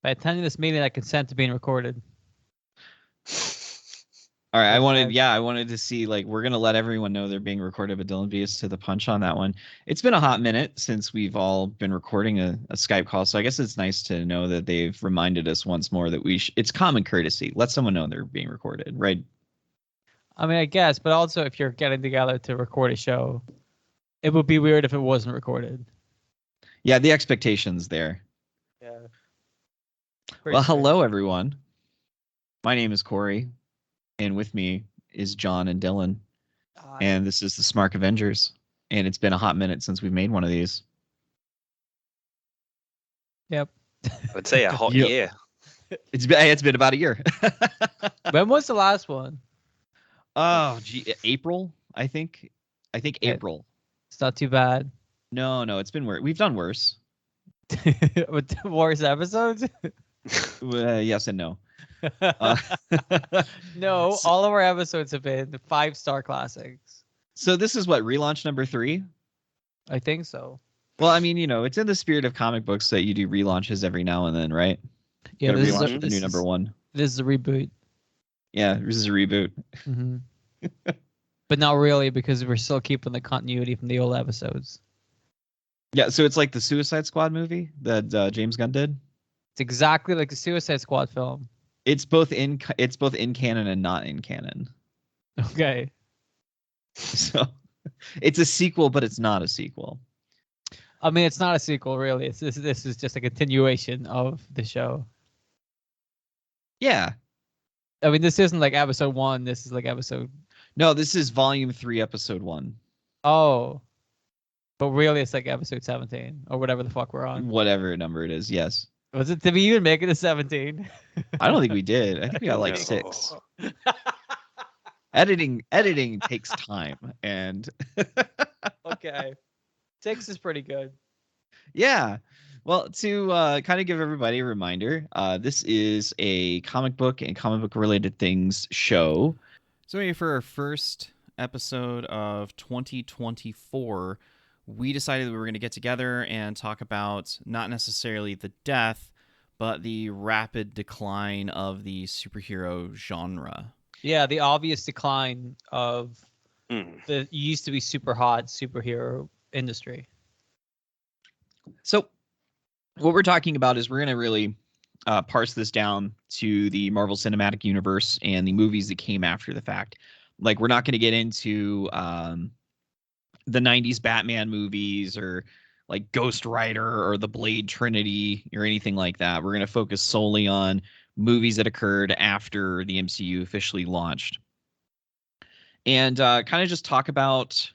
By attending this meeting, I consent to being recorded. All right, I wanted to see, like, we're gonna let everyone know they're being recorded, but Dylan beat us to the punch on that one. It's been a hot minute since we've all been recording a Skype call, so I guess it's nice to know that they've reminded us once more that it's common courtesy. Let someone know they're being recorded, right? I mean, I guess, but also if you're getting together to record a show, it would be weird if it wasn't recorded. Yeah, the expectation's there. Yeah. Well, hello everyone. My name is Corey, and with me is John and Dylan. Hi. And this is the Smark Avengers. And it's been a hot minute since we've made one of these. Yep. I'd say a hot year. It's been about a year. When was the last one? Oh, gee, April, I think. April. It's not too bad. No, it's been worse. We've done worse. With worse episodes? Yes and no. No, all of our episodes have been 5-star classics. So this is what, relaunch number 3? I think so. Well, I mean, it's in the spirit of comic books that you do relaunches every now and then, right? Yeah, this relaunch the new number 1. This is a reboot. Yeah, this is a reboot. Mm-hmm. But not really, because we're still keeping the continuity from the old episodes. Yeah, so it's like the Suicide Squad movie that James Gunn did. It's exactly like the Suicide Squad film. It's both in canon and not in canon. Okay. So it's a sequel, but it's not a sequel. I mean, it's not a sequel, really. This is just a continuation of the show. Yeah. I mean, this isn't like episode 1. This is like episode... No, this is volume 3, episode 1. Oh. But really, it's like episode 17 or whatever the fuck we're on. Whatever number it is, yes. Did we even make it to 17? I don't think we did. I think we got like 6. Editing takes time, and okay, 6 is pretty good. Yeah. Well, to kind of give everybody a reminder, this is a comic book and comic book related things show. So for our first episode of 2024, we decided that we were going to get together and talk about not necessarily the death, but the rapid decline of the superhero genre. Yeah, the obvious decline of the used to be super hot superhero industry. So what we're talking about is we're going to really parse this down to the Marvel Cinematic Universe and the movies that came after the fact. Like, we're not going to get into the 90s Batman movies or like Ghost Rider or the Blade Trinity or anything like that. We're going to focus solely on movies that occurred after the MCU officially launched. And kind of just talk about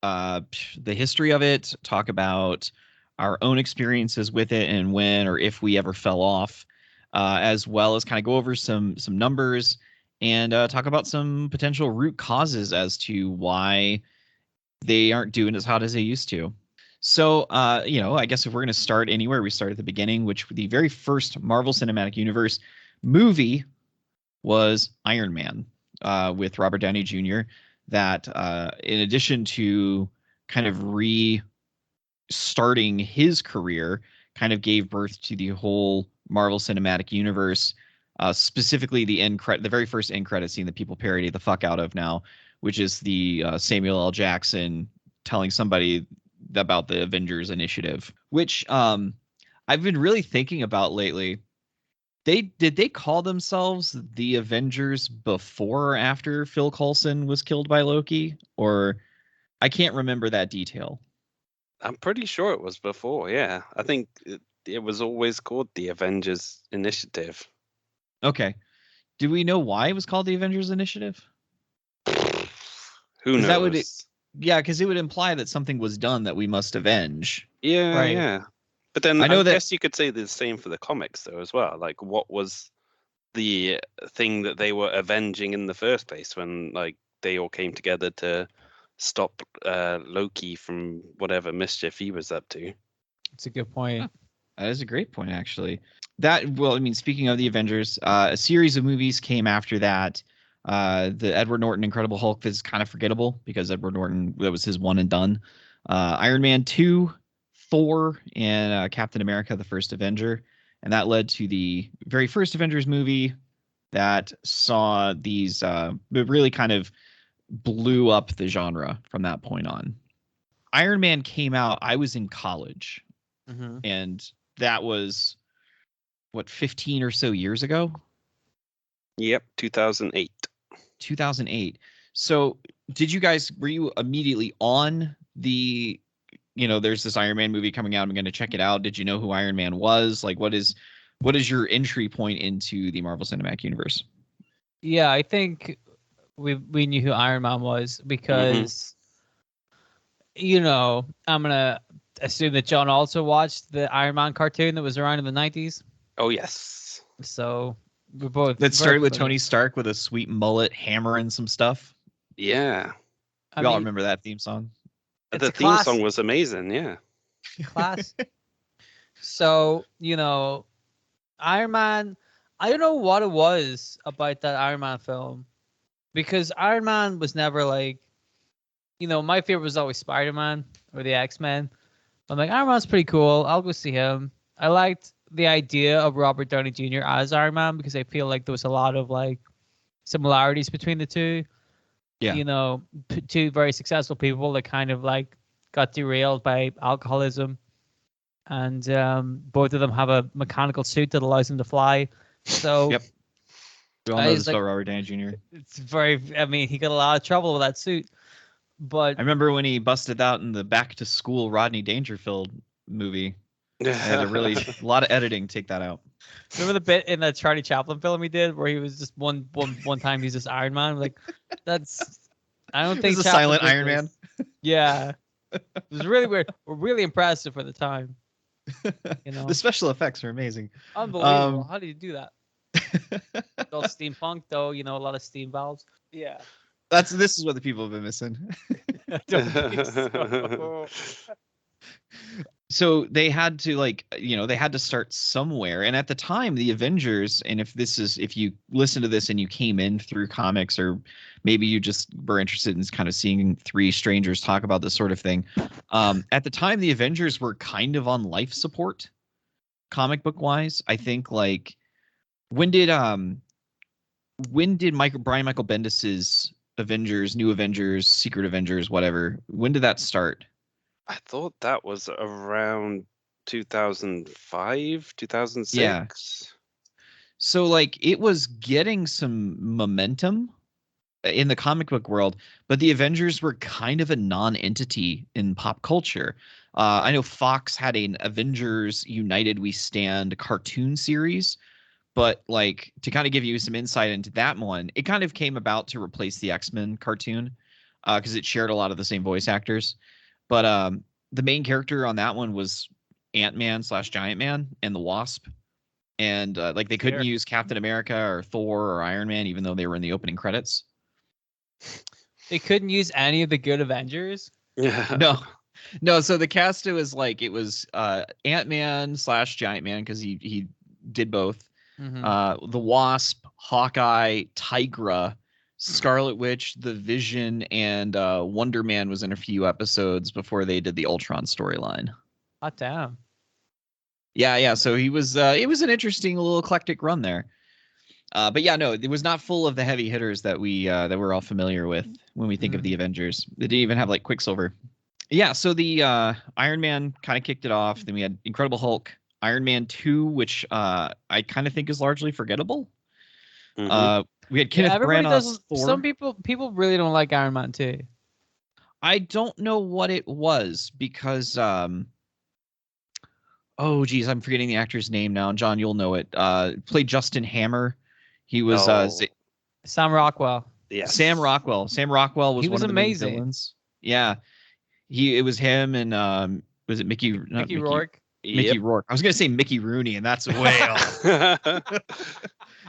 the history of it, talk about our own experiences with it and when or if we ever fell off, as well as kind of go over some numbers and talk about some potential root causes as to why they aren't doing as hot as they used to. So, I guess if we're going to start anywhere, we start at the beginning, which the very first Marvel Cinematic Universe movie was Iron Man with Robert Downey Jr. That, in addition to kind of restarting his career, kind of gave birth to the whole Marvel Cinematic Universe, specifically the very first end credit scene that people parody the fuck out of now, which is the Samuel L. Jackson telling somebody about the Avengers initiative, which I've been really thinking about lately. Did they call themselves the Avengers before or after Phil Coulson was killed by Loki? Or I can't remember that detail. I'm pretty sure it was before, yeah. I think it was always called the Avengers Initiative. Okay. Do we know why it was called the Avengers Initiative? Who knows? Because it would imply that something was done that we must avenge. Yeah, right. Yeah. But then I guess you could say the same for the comics, though, as well. Like, what was the thing that they were avenging in the first place when, like, they all came together to stop Loki from whatever mischief he was up to? That's a good point. That is a great point, actually. Speaking of the Avengers, a series of movies came after that. The Edward Norton Incredible Hulk is kind of forgettable because Edward Norton, that was his one and done. Iron Man 2, Thor, and Captain America, the First Avenger. and that led to the very first Avengers movie that saw these really kind of blew up the genre from that point on. Iron Man came out, I was in college, and that was, what, 15 or so years ago? Yep, 2008. 2008. So were you immediately on the, there's this Iron Man movie coming out, I'm going to check it out? Did you know who Iron Man was? Like, what is your entry point into the Marvel Cinematic Universe? Yeah, I think we knew who Iron Man was because, I'm going to assume that John also watched the Iron Man cartoon that was around in the 90s. Oh, yes. So we're both... That started with Tony Stark with a sweet mullet hammering some stuff. Yeah. We all remember that theme song. The theme song was amazing, yeah. Class. So, Iron Man, I don't know what it was about that Iron Man film, because Iron Man was never like, my favorite was always Spider-Man or the X-Men. I'm like, Iron Man's pretty cool. I'll go see him. I liked the idea of Robert Downey Jr. as Iron Man because I feel like there was a lot of like similarities between the two. Yeah. Two very successful people that kind of like got derailed by alcoholism. And both of them have a mechanical suit that allows them to fly. So, yep. We all know this about Robert Downey Jr. It's he got a lot of trouble with that suit. But I remember when he busted out in the Back to School Rodney Dangerfield movie. I had a lot of editing to take that out. Remember the bit in that Charlie Chaplin film he did where he was just one time he's just Iron Man? Like, I don't think it's a silent Iron Man. Yeah. It was really weird. We're really impressive for the time. The special effects are amazing. Unbelievable. How do you do that? All steampunk though, a lot of steam valves. Yeah. This is what the people have been missing. I don't think so. So they had to they had to start somewhere. And at the time, the Avengers, and if you listen to this and you came in through comics, or maybe you just were interested in kind of seeing three strangers talk about this sort of thing. At the time, the Avengers were kind of on life support, comic book wise. I think when did Brian Michael Bendis's Avengers, New Avengers, Secret Avengers, whatever, when did that start? I thought that was around 2005, 2006. Yeah. So it was getting some momentum in the comic book world, but the Avengers were kind of a non-entity in pop culture. I know Fox had an Avengers United We Stand cartoon series, but to kind of give you some insight into that one, it kind of came about to replace the X-Men cartoon because it shared a lot of the same voice actors. But the main character on that one was Ant-Man / Giant Man and the Wasp. And they couldn't use Captain America or Thor or Iron Man, even though they were in the opening credits. They couldn't use any of the good Avengers? Yeah. No. So the cast was Ant-Man / Giant Man because he did both. Mm-hmm. The Wasp, Hawkeye, Tigra, Scarlet Witch, The Vision, and Wonder Man was in a few episodes before they did the Ultron storyline. Hot damn. Yeah. So he was. It was an interesting little eclectic run there. But yeah, no, it was not full of the heavy hitters that we're all familiar with when we think of the Avengers. They didn't even have Quicksilver. Yeah. So the Iron Man kind of kicked it off. Then we had Incredible Hulk, Iron Man 2, which I kind of think is largely forgettable. Mm-hmm. We had Kenneth Branagh's Thor. Some people really don't like Iron Man 2. I don't know what it was because oh geez, I'm forgetting the actor's name now. John, you'll know it. Played Justin Hammer. He was Sam Rockwell. Yeah. Sam Rockwell. Sam Rockwell was one of the main villains. Yeah. It was him and was it Mickey Rourke? Mickey Rourke. I was gonna say Mickey Rooney, and that's way off.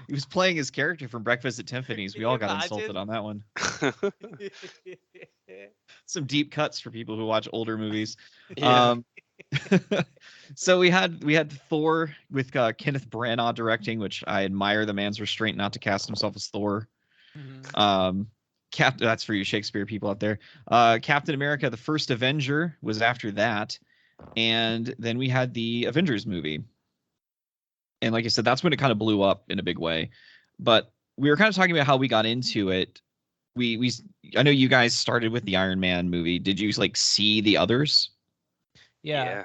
He was playing his character from Breakfast at Tiffany's. We all got insulted on that one. Some deep cuts for people who watch older movies. Yeah. So we had Thor with Kenneth Branagh directing, which I admire the man's restraint not to cast himself as Thor. Mm-hmm. That's for you Shakespeare people out there. Captain America: The First Avenger was after that, and then we had the Avengers movie. And like I said, that's when it kind of blew up in a big way. But we were kind of talking about how we got into it. I know you guys started with the Iron Man movie. Did you like see the others? Yeah.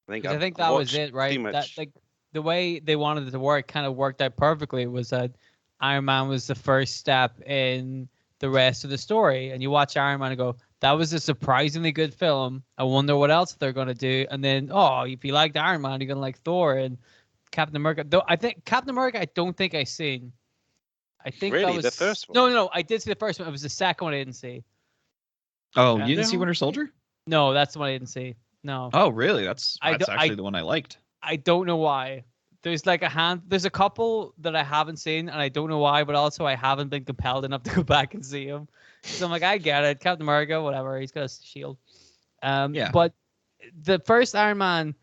I think that was it, right? That like the way they wanted it to work kind of worked out perfectly. Was that Iron Man was the first step in the rest of the story, and you watch Iron Man and go, "That was a surprisingly good film. I wonder what else they're gonna do." And then, oh, if you liked Iron Man, you're gonna like Thor and Captain America. Though I think Captain America, I don't think I seen. I think really that was the first one. No, I did see the first one. It was the second one I didn't see. Oh, you didn't see Winter Soldier? No, that's the one I didn't see. No. Oh, really? That's actually the one I liked. I don't know why. There's like there's a couple that I haven't seen, and I don't know why, but also I haven't been compelled enough to go back and see them. So I'm like, I get it. Captain America, whatever. He's got a shield. Yeah. But the first Iron Man,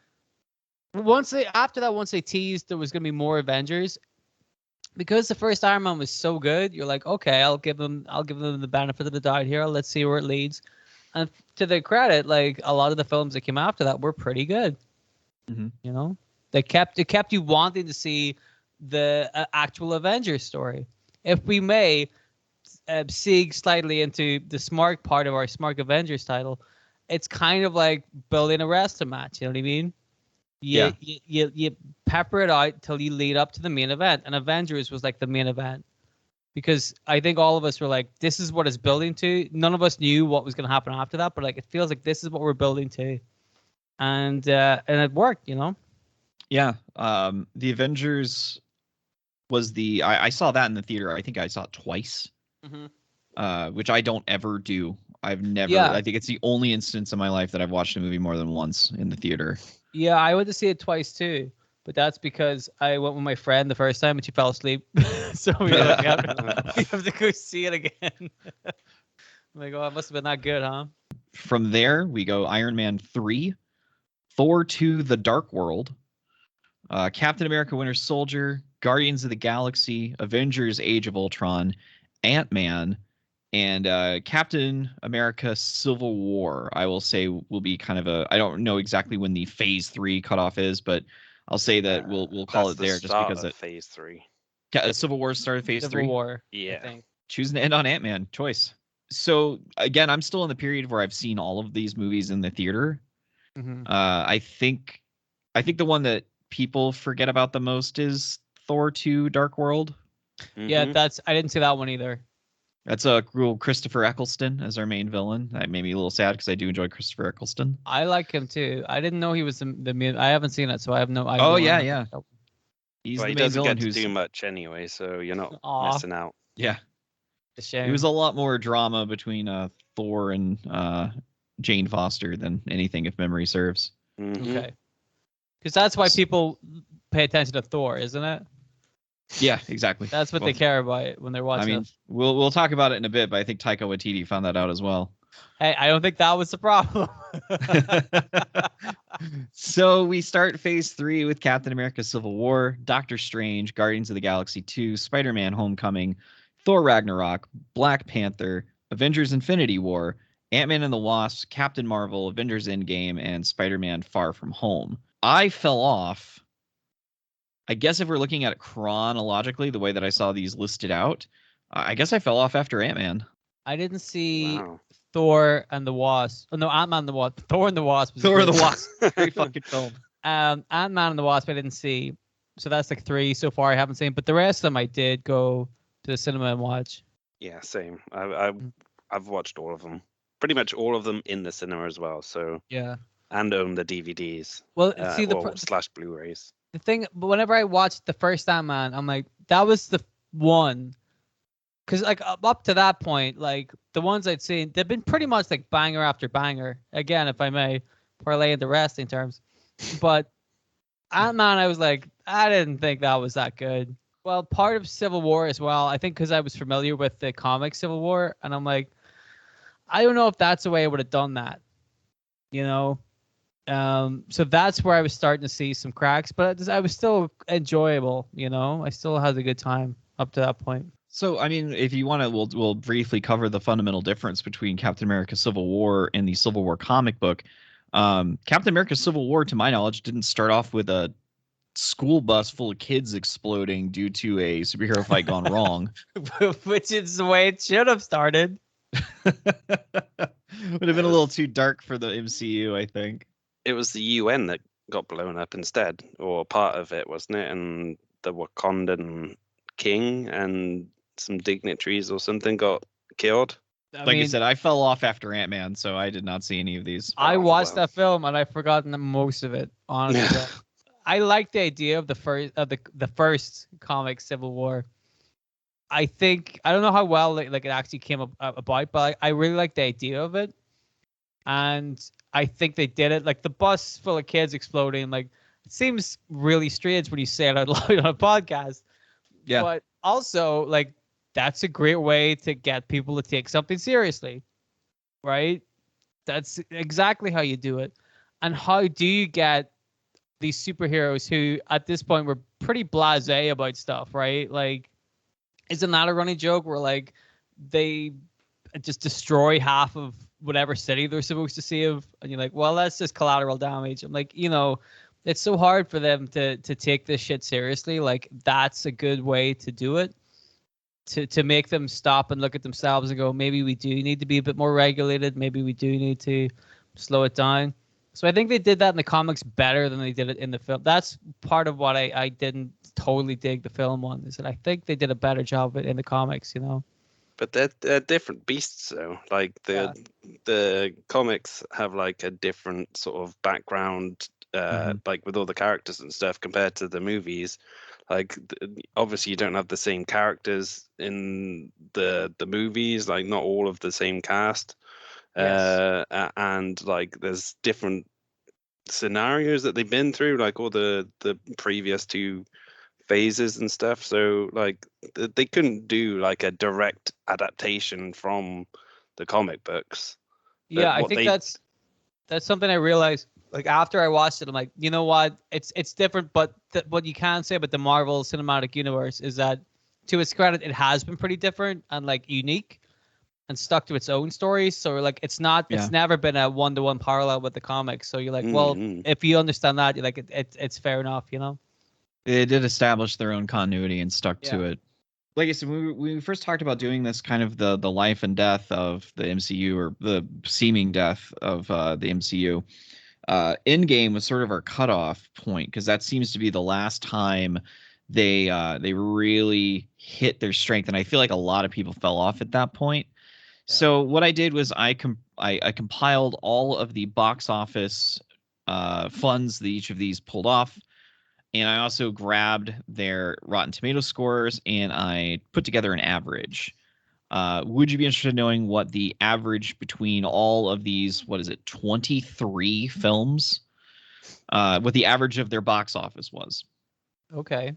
once they teased there was gonna be more Avengers, because the first Iron Man was so good, you're like, okay, I'll give them the benefit of the doubt here. Let's see where it leads. And to their credit, like a lot of the films that came after that were pretty good. Mm-hmm. You know, it kept you wanting to see the actual Avengers story. If we may segue slightly into the Smark part of our Smark Avengers title, it's kind of like building a wrestling match. You know what I mean? You pepper it out till you lead up to the main event, and Avengers was like the main event. Because I think all of us were like, this is what it's building to. None of us knew what was going to happen after that, but like it feels like this is what we're building to, and it worked, you know. Yeah, the Avengers was I saw that in the theater. I think I saw it twice, which I don't ever do. I've never. Yeah. I think it's the only instance in my life that I've watched a movie more than once in the theater. Yeah, I went to see it twice too. But that's because I went with my friend the first time and she fell asleep. So we have to go see it again. I'm like, oh, it must have been that good, huh? From there, we go Iron Man 3, Thor 2, The Dark World, Captain America Winter Soldier, Guardians of the Galaxy, Avengers Age of Ultron, Ant-Man, and Captain America Civil War, I will say will be kind of I don't know exactly when the Phase 3 cutoff is, but I'll say that we'll call it there just because it Phase 3. Civil War started Phase 3. Civil War. Yeah. I think. Choosing to end on Ant-Man. Choice. So again, I'm still in the period where I've seen all of these movies in the theater. Mm-hmm. I think the one that people forget about the most is Thor 2 Dark World. Mm-hmm. Yeah, I didn't see that one either. That's a cool Christopher Eccleston as our main villain. That made me a little sad because I do enjoy Christopher Eccleston. I like him too. I didn't know he was the main. I haven't seen it, so I have no idea. Oh yeah. He's well, the he main doesn't villain get to do much anyway, so you're not missing out. Yeah. A shame. It was a lot more drama between Thor and Jane Foster than anything, if memory serves. Mm-hmm. Okay. Because that's why people pay attention to Thor, isn't it? Yeah, exactly. That's what they care about when they're watching. I mean, we'll talk about it in a bit, but I think Taika Waititi found that out as well. Hey, I don't think that was the problem. So we start Phase 3 with Captain America Civil War, Doctor Strange, Guardians of the Galaxy 2, Spider-Man Homecoming, Thor Ragnarok, Black Panther, Avengers Infinity War, Ant-Man and the Wasp, Captain Marvel, Avengers Endgame, and Spider-Man Far From Home. I fell off. I guess if we're looking at it chronologically, the way that I saw these listed out, I guess I fell off after Ant-Man. I didn't see Thor and the Wasp. Oh, no, Ant-Man and the Wasp. Thor and the Wasp. Thor and the Wasp. Great fucking film. Ant-Man and the Wasp I didn't see. So that's like 3 so far I haven't seen. But the rest of them I did go to the cinema and watch. Yeah, same. I've watched all of them. Pretty much all of them in the cinema as well. So yeah. And own the DVDs. Well, see slash Blu-rays. The thing, but whenever I watched the first Ant-Man, I'm like, that was the one. Because like up to that point, like the ones I'd seen, they've been pretty much like banger after banger. Again, if I may parlay into wrestling terms, but Ant-Man, I was like, I didn't think that was that good. Well, part of Civil War as well, I think because I was familiar with the comic Civil War, and I'm like, I don't know if that's the way I would have done that, you know. So that's where I was starting to see some cracks, but I was still enjoyable, you know. I still had a good time up to that point. So, I mean, if you want to, we'll briefly cover the fundamental difference between Captain America Civil War and the Civil War comic book. Captain America Civil War, to my knowledge, didn't start off with a school bus full of kids exploding due to a superhero fight gone wrong. Which is the way it should have started. Would have been a little too dark for the MCU, I think. It was the UN that got blown up instead, or part of it, wasn't it? And the Wakandan king and some dignitaries or something got killed. I said, I fell off after Ant-Man, so I did not see any of these. I watched that film and I've forgotten most of it, honestly. I like the idea of the first comic Civil War. I don't know how well it actually came about, but I really like the idea of it. And I think they did it. Like the bus full of kids exploding, like it seems really strange when you say it out loud on a podcast. Yeah. But also, like, that's a great way to get people to take something seriously, right? That's exactly how you do it. And how do you get these superheroes who, at this point, were pretty blasé about stuff, right? Like, isn't that a running joke where, like, they just destroy half of whatever city they're supposed to save? And you're like, well, that's just collateral damage. I'm like, it's so hard for them to take this shit seriously. Like, that's a good way to do it. To make them stop and look at themselves and go, maybe we do need to be a bit more regulated. Maybe we do need to slow it down. So I think they did that in the comics better than they did it in the film. That's part of what I didn't totally dig the film on, is that I think they did a better job of it in the comics, But they're different beasts, though. Like the comics have like a different sort of background, like with all the characters and stuff compared to the movies. Like obviously you don't have the same characters in the movies, like not all of the same cast. Yes. And like there's different scenarios that they've been through, like all the previous two phases and stuff. So like they couldn't do like a direct adaptation from the comic books. Yeah, I think that's something I realized. Like after I watched it, I'm like, you know what? It's different, but what you can say about the Marvel Cinematic Universe is that, to its credit, it has been pretty different and like unique, and stuck to its own stories. So like, it's never been a 1-to-1 parallel with the comics. So you're like, well, if you understand that, you're like, it's fair enough, They did establish their own continuity and stuck to it. Like I said, when we first talked about doing this, kind of the life and death of the MCU, or the seeming death of the MCU, Endgame was sort of our cutoff point, because that seems to be the last time they really hit their strength, and I feel like a lot of people fell off at that point. Yeah. So what I did was I compiled all of the box office funds that each of these pulled off. And I also grabbed their Rotten Tomato scores and I put together an average. Would you be interested in knowing what the average between all of these, 23 films, what the average of their box office was? Okay.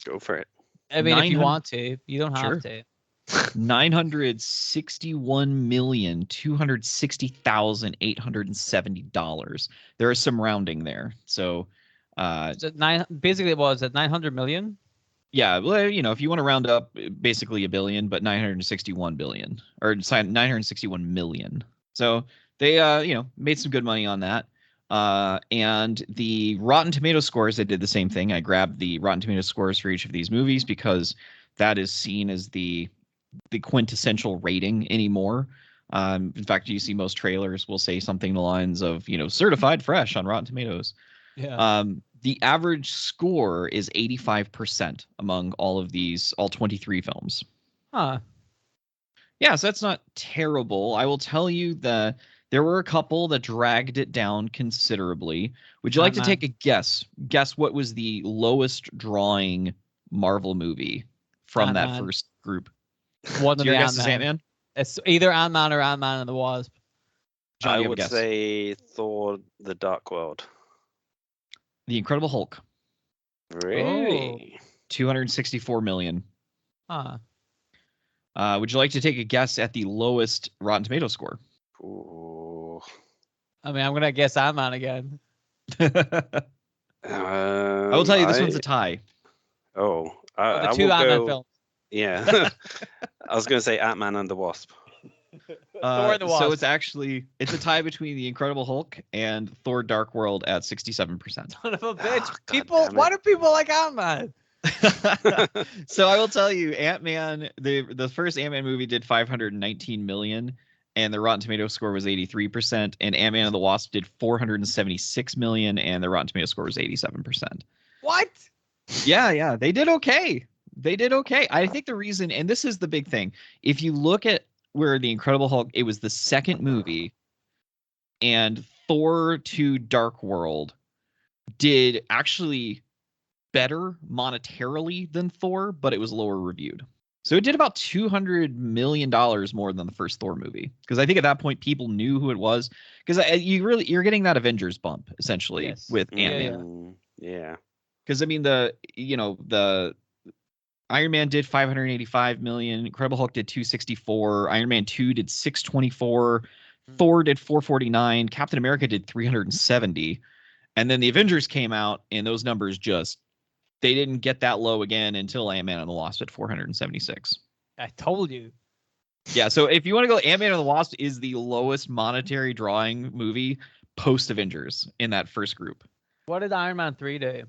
Go for it. I mean, if you want to, you don't have to. $961,260,870. There is some rounding there. So basically it was at 900 million. Yeah, well, if you want to round up, basically a billion, but 961 billion, or 961 million. So they made some good money on that. And the Rotten Tomato scores, I did the same thing. I grabbed the Rotten Tomato scores for each of these movies, because that is seen as the quintessential rating anymore. In fact, you see most trailers will say something along the lines of, certified fresh on Rotten Tomatoes. Yeah. The average score is 85% among all 23 films. Huh. Yeah, so that's not terrible. I will tell you that there were a couple that dragged it down considerably. Would you like to take a guess? Guess what was the lowest drawing Marvel movie from that first group? One of your guess is Ant-Man? It's either Ant-Man or Ant-Man and the Wasp. John, I would say Thor: The Dark World. The Incredible Hulk. Really? 264 million. Huh. Would you like to take a guess at the lowest Rotten Tomato score? Ooh. I mean, I'm going to guess Ant-Man again. I will tell you, this one's a tie. Oh. The two Ant-Man films. Yeah. I was going to say Ant-Man and the Wasp. Thor and the Wasp. So it's a tie between the Incredible Hulk and Thor: Dark World at 67%. Son of a bitch! Why do people like Ant-Man? So I will tell you, Ant-Man, the first Ant-Man movie did 519 million, and the Rotten Tomato score was 83%, and Ant-Man and the Wasp did 476 million, and the Rotten Tomato score was 87%. What? Yeah, they did okay. I think the reason, and this is the big thing, if you look at where the Incredible Hulk, it was the second movie, and Thor 2 Dark World did actually better monetarily than Thor, but it was lower reviewed. So it did about $200 million more than the first Thor movie. Because I think at that point people knew who it was. Because you're getting that Avengers bump essentially with Ant-Man. Yeah. Because I mean the Iron Man did 585 million, Incredible Hulk did 264, Iron Man 2 did 624, Thor did 449, Captain America did 370, and then the Avengers came out and those numbers they didn't get that low again until Ant-Man and the Wasp at 476. I told you. Yeah, so if you want to go, Ant-Man and the Wasp is the lowest monetary drawing movie post Avengers in that first group. What did Iron Man 3 do?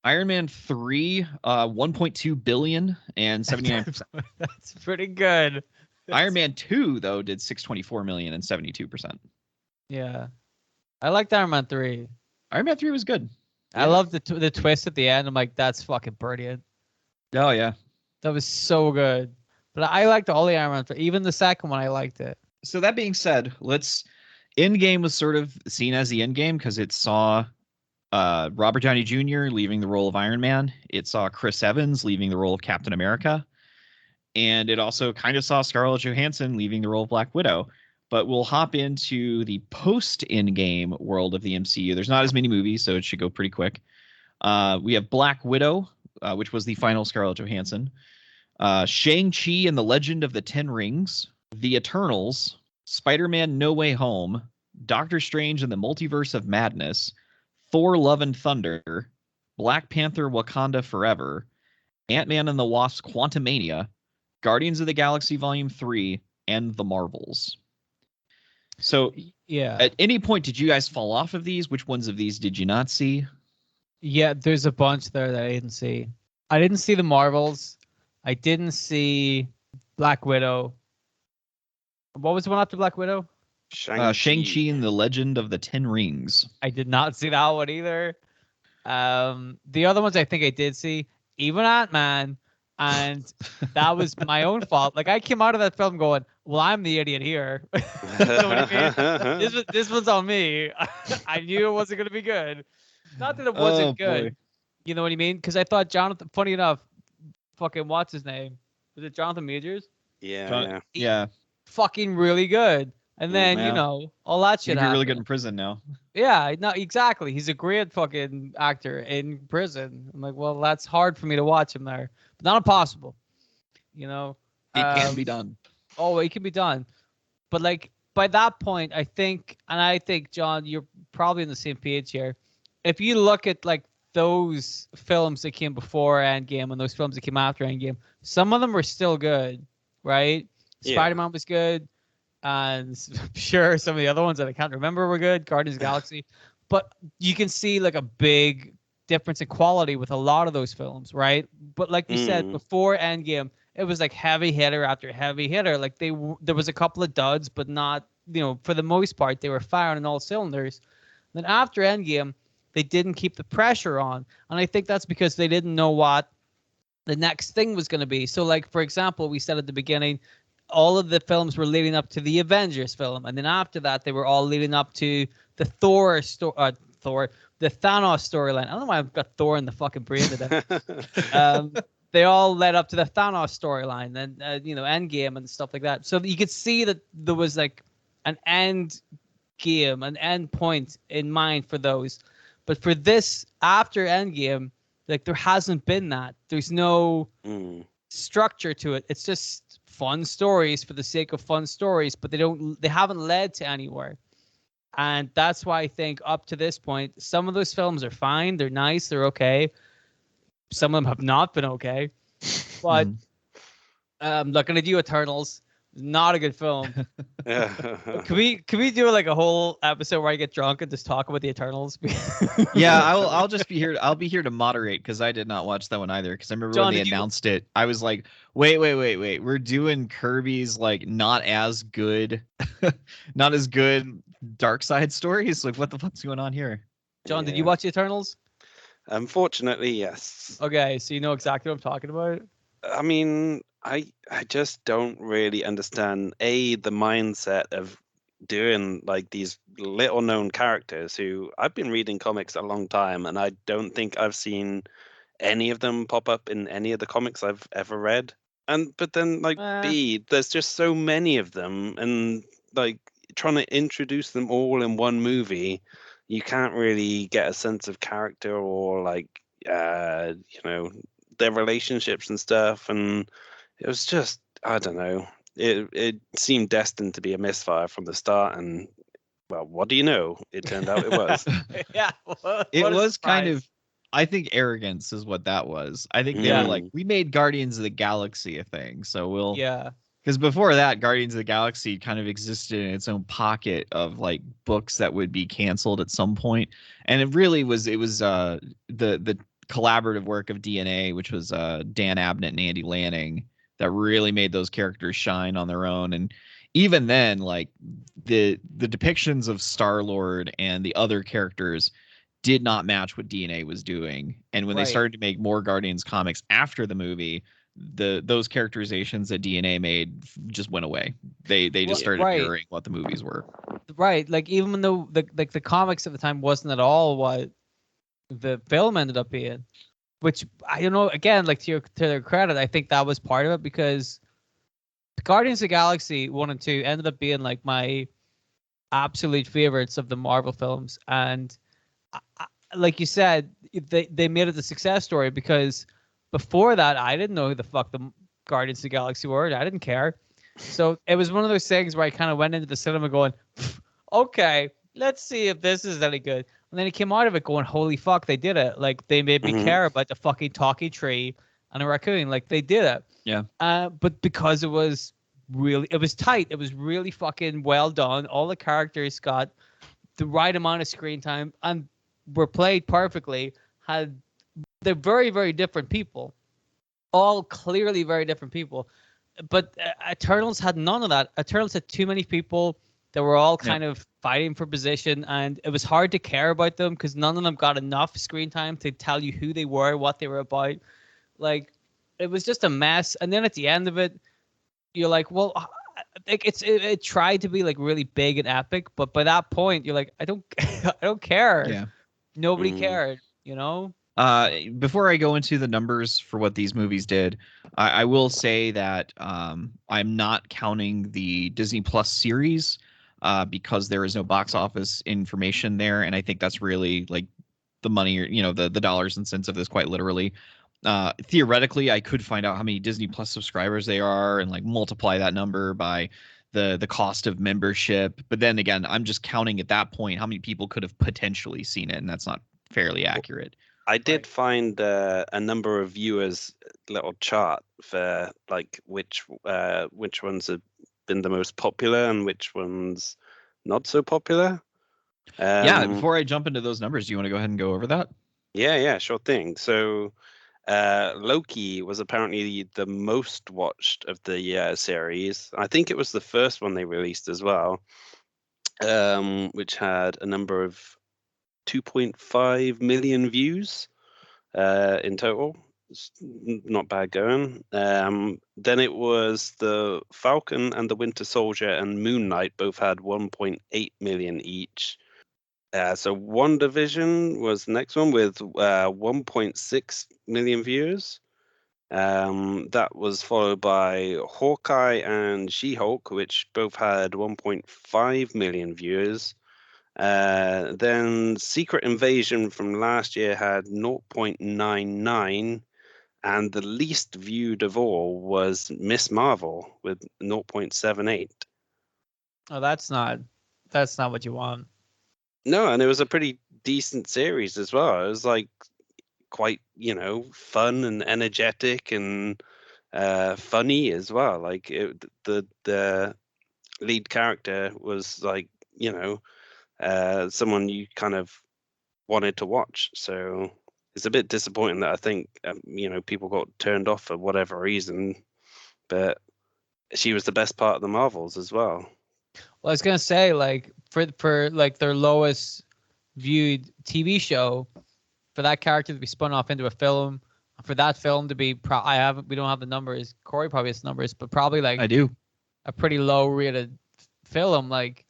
Iron Man 3, 1.2 billion and 79%. That's pretty good. Iron Man 2, though, did 624 million and 72%. Yeah. I liked Iron Man 3. Iron Man 3 was good. I love the twist at the end. I'm like, that's fucking brilliant. Oh, yeah. That was so good. But I liked all the Iron Man 3. Even the second one, I liked it. So that being said, Endgame was sort of seen as the endgame because it saw Robert Downey Jr. leaving the role of Iron Man. It saw Chris Evans leaving the role of Captain America. And it also kind of saw Scarlett Johansson leaving the role of Black Widow. But we'll hop into the post-Endgame world of the MCU. There's not as many movies, so it should go pretty quick. We have Black Widow, which was the final Scarlett Johansson. Shang-Chi and the Legend of the Ten Rings. The Eternals. Spider-Man No Way Home. Doctor Strange and the Multiverse of Madness. Thor Love and Thunder. Black Panther Wakanda Forever. Ant-Man and the Wasp Quantumania. Guardians of the Galaxy Volume 3. And The Marvels. So, yeah. At any point, did you guys fall off of these? Which ones of these did you not see? Yeah, there's a bunch there that I didn't see. I didn't see the Marvels. I didn't see Black Widow. What was the one after Black Widow? Shang-Chi and the Legend of the Ten Rings. I did not see that one either. The other ones I think I did see. Even Ant-Man. And that was my own fault. Like, I came out of that film going, well, I'm the idiot here. You know what I mean? This one's on me. I knew it wasn't going to be good. Not that it wasn't good. Boy. You know what I mean? Because I thought Jonathan, funny enough, fucking what's his name? Was it Jonathan Majors? Yeah. Fucking really good. And then, you know, all that shit happened. He'd be really good in prison now. Yeah, no, exactly. He's a great fucking actor in prison. I'm like, well, that's hard for me to watch him there. But not impossible. You know? It can be done. Oh, it can be done. But, like, by that point, I think, John, you're probably on the same page here. If you look at, like, those films that came before Endgame and those films that came after Endgame, some of them were still good, right? Yeah. Spider-Man was good. And I'm sure some of the other ones that I can't remember were good, Guardians of the Galaxy. But you can see like a big difference in quality with a lot of those films, right? But like you said, before Endgame, it was like heavy hitter after heavy hitter. Like there was a couple of duds, but not, you know, for the most part, they were firing on all cylinders. Then after Endgame, they didn't keep the pressure on. And I think that's because they didn't know what the next thing was going to be. So like, for example, we said at the beginning, all of the films were leading up to the Avengers film, and then after that, they were all leading up to the the Thanos storyline. I don't know why I've got Thor in the fucking brain today. They all led up to the Thanos storyline, and you know, Endgame and stuff like that. So you could see that there was like an end game, an end point in mind for those. But for this, after Endgame, like there hasn't been that. There's no structure to it. It's just fun stories for the sake of fun stories, but they haven't led to anywhere. And that's why I think up to this point, some of those films are fine, they're nice, they're okay. Some of them have not been okay. But looking at you, Eternals, Not a good film. Yeah. Can we do like a whole episode where I get drunk and just talk about the Eternals? Yeah, I'll just be here. I'll be here to moderate because I did not watch that one either. Because I remember John, when they did you? announced it, I was like, wait. We're doing Kirby's like not as good, not as good Dark Side stories. Like, what the fuck's going on here? John, did you Yeah. watch the Eternals? Unfortunately, yes. Okay, so you know exactly what I'm talking about. I mean, I just don't really understand the mindset of doing like these little known characters who I've been reading comics a long time, and I don't think I've seen any of them pop up in any of the comics I've ever read. And but then like B, there's just so many of them, and like trying to introduce them all in one movie, you can't really get a sense of character or like you know, their relationships and stuff. And it was just, I don't know, it seemed destined to be a misfire from the start. And well, what do you know? It turned out it was. Yeah, It was kind of, I think, arrogance is what that was. I think they were like, we made Guardians of the Galaxy a thing, so we'll. Yeah. Because before that, Guardians of the Galaxy kind of existed in its own pocket of like books that would be canceled at some point, and it really was. It was the collaborative work of DNA, which was Dan Abnett and Andy Lanning, that really made those characters shine on their own. And even then, like the depictions of Star-Lord and the other characters did not match what DNA was doing. And when they started to make more Guardians comics after the movie, those characterizations that DNA made just went away. They just started mirroring what the movies were. Right. Like even though the comics at the time wasn't at all what the film ended up being, which I don't know. Again, like to their credit, I think that was part of it, because Guardians of the Galaxy 1 and 2 ended up being like my absolute favorites of the Marvel films. And like you said, they made it a success story, because before that, I didn't know who the fuck the Guardians of the Galaxy were. I didn't care. So it was one of those things where I kind of went into the cinema going, okay, let's see if this is any good. And then he came out of it going, holy fuck, they did it. Like, they made me care about the fucking talkie tree and a raccoon. Like, they did it. Yeah. But because it was tight. It was really fucking well done. All the characters got the right amount of screen time and were played perfectly. They're very, very different people. All clearly very different people. But Eternals had none of that. Eternals had too many people that were all kind of fighting for position, and it was hard to care about them because none of them got enough screen time to tell you who they were, what they were about. Like, it was just a mess. And then at the end of it, you're like, well, like it tried to be like really big and epic, but by that point, you're like, I don't care. Yeah. Nobody cared, you know? Before I go into the numbers for what these movies did, I will say that I'm not counting the Disney Plus series because there is no box office information there, and I think that's really like the money, or the dollars and cents of this, quite literally. Theoretically, I could find out how many Disney Plus subscribers they are and like multiply that number by the cost of membership. But then again, I'm just counting at that point how many people could have potentially seen it, and that's not fairly accurate. I did find a number of viewers little chart for like which ones have been the most popular and which ones not so popular. Before I jump into those numbers, do you want to go ahead and go over that? Yeah, sure thing. So Loki was apparently the most watched of the series. I think it was the first one they released as well, which had a number of 2.5 million views in total. It's not bad going. Then it was the Falcon and the Winter Soldier and Moon Knight both had 1.8 million each. So WandaVision was the next one with 1.6 million views. That was followed by Hawkeye and She-Hulk, which both had 1.5 million viewers. Then Secret Invasion from last year had 0.99, and the least viewed of all was Miss Marvel with 0.78. Oh, that's not what you want. No, and it was a pretty decent series as well. It was like quite, fun and energetic, and funny as well. Like the lead character was like, someone you kind of wanted to watch. So it's a bit disappointing that I think people got turned off for whatever reason, but she was the best part of the Marvels as well. Well, I was gonna say, like, for like their lowest viewed TV show, for that character to be spun off into a film, for that film to be we don't have the numbers. Corey probably has the numbers, but probably like I do. a pretty low rated film. Like,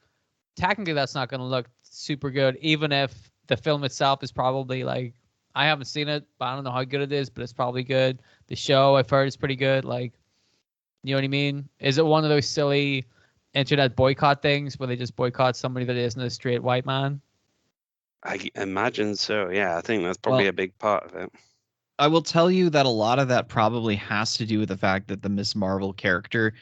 technically, that's not gonna look super good, even if the film itself is probably like, I haven't seen it, but I don't know how good it is, but it's probably good. The show I've heard is pretty good. Like, you know what I mean? Is it one of those silly internet boycott things where they just boycott somebody that isn't a straight white man? I imagine so. Yeah, I think that's probably a big part of it. I will tell you that a lot of that probably has to do with the fact that the Miss Marvel character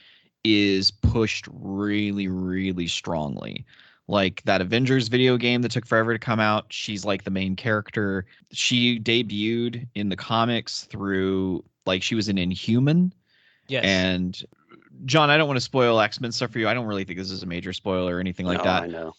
is pushed really, really strongly. Like that Avengers video game that took forever to come out, she's like the main character. She debuted in the comics through, like, she was an Inhuman. Yes. And John, I don't want to spoil X-Men stuff for you. I don't really think this is a major spoiler or anything like that. I know.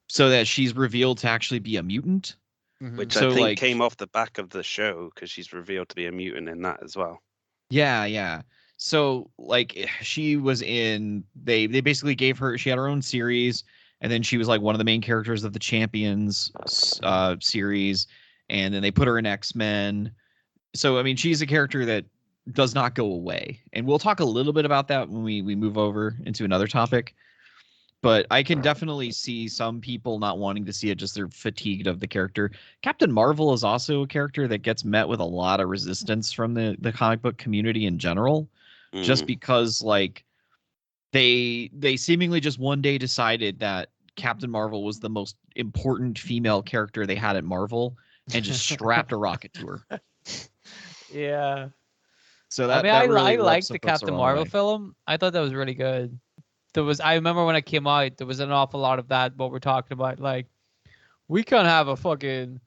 So that she's revealed to actually be a mutant. Which I think came off the back of the show, because she's revealed to be a mutant in that as well. Yeah. So like she was in, they basically gave her, she had her own series, and then she was like one of the main characters of the Champions series, and then they put her in X-Men. So I mean, she's a character that does not go away, and we'll talk a little bit about that when we move over into another topic. But I can definitely see some people not wanting to see it, just they're fatigued of the character. Captain Marvel is also a character that gets met with a lot of resistance from the comic book community in general, just because like they seemingly just one day decided that Captain Marvel was the most important female character they had at Marvel and just strapped a rocket to her. Yeah. So that, I mean, that really I liked the folks Captain the wrong Marvel way. film. I thought that was really good. I remember when it came out, there was an awful lot of that, what we're talking about. Like, we can't have a fucking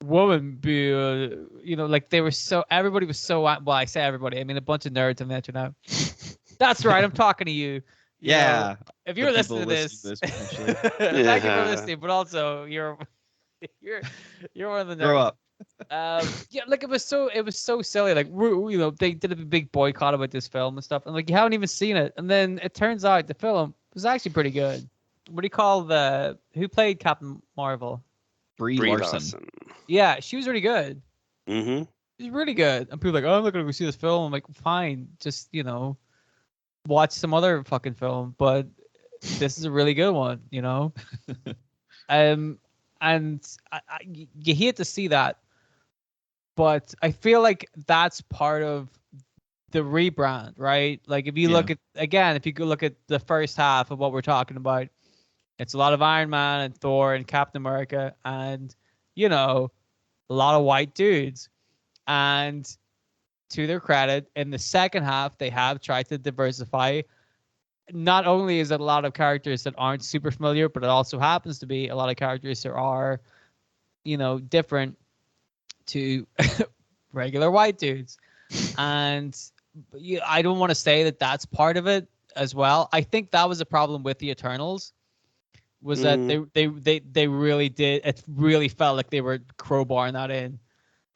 woman be, like everybody was so, well, I say everybody, I mean, a bunch of nerds on the internet. That's right. I'm talking to you. You know, if you're listening to this, thank you for listening, but also you're one of the nerds. Grow up. Yeah, like it was so silly. Like, they did a big boycott about this film and stuff, and like you haven't even seen it, and then it turns out the film was actually pretty good. What do you call who played Captain Marvel? Brie Larson. Yeah, she was really good. Mm-hmm. She's really good, and people are like, oh, I'm not gonna go see this film. I'm like, fine, just watch some other fucking film, but this is a really good one, and you hate to see that. But I feel like that's part of the rebrand, right? Like if you look at the first half of what we're talking about, it's a lot of Iron Man and Thor and Captain America and, a lot of white dudes. And to their credit, in the second half, they have tried to diversify. Not only is it a lot of characters that aren't super familiar, but it also happens to be a lot of characters that are, different to regular white dudes. And I don't want to say that that's part of it as well. I think that was a problem with the Eternals, was that they really did, it really felt like they were crowbarring that in,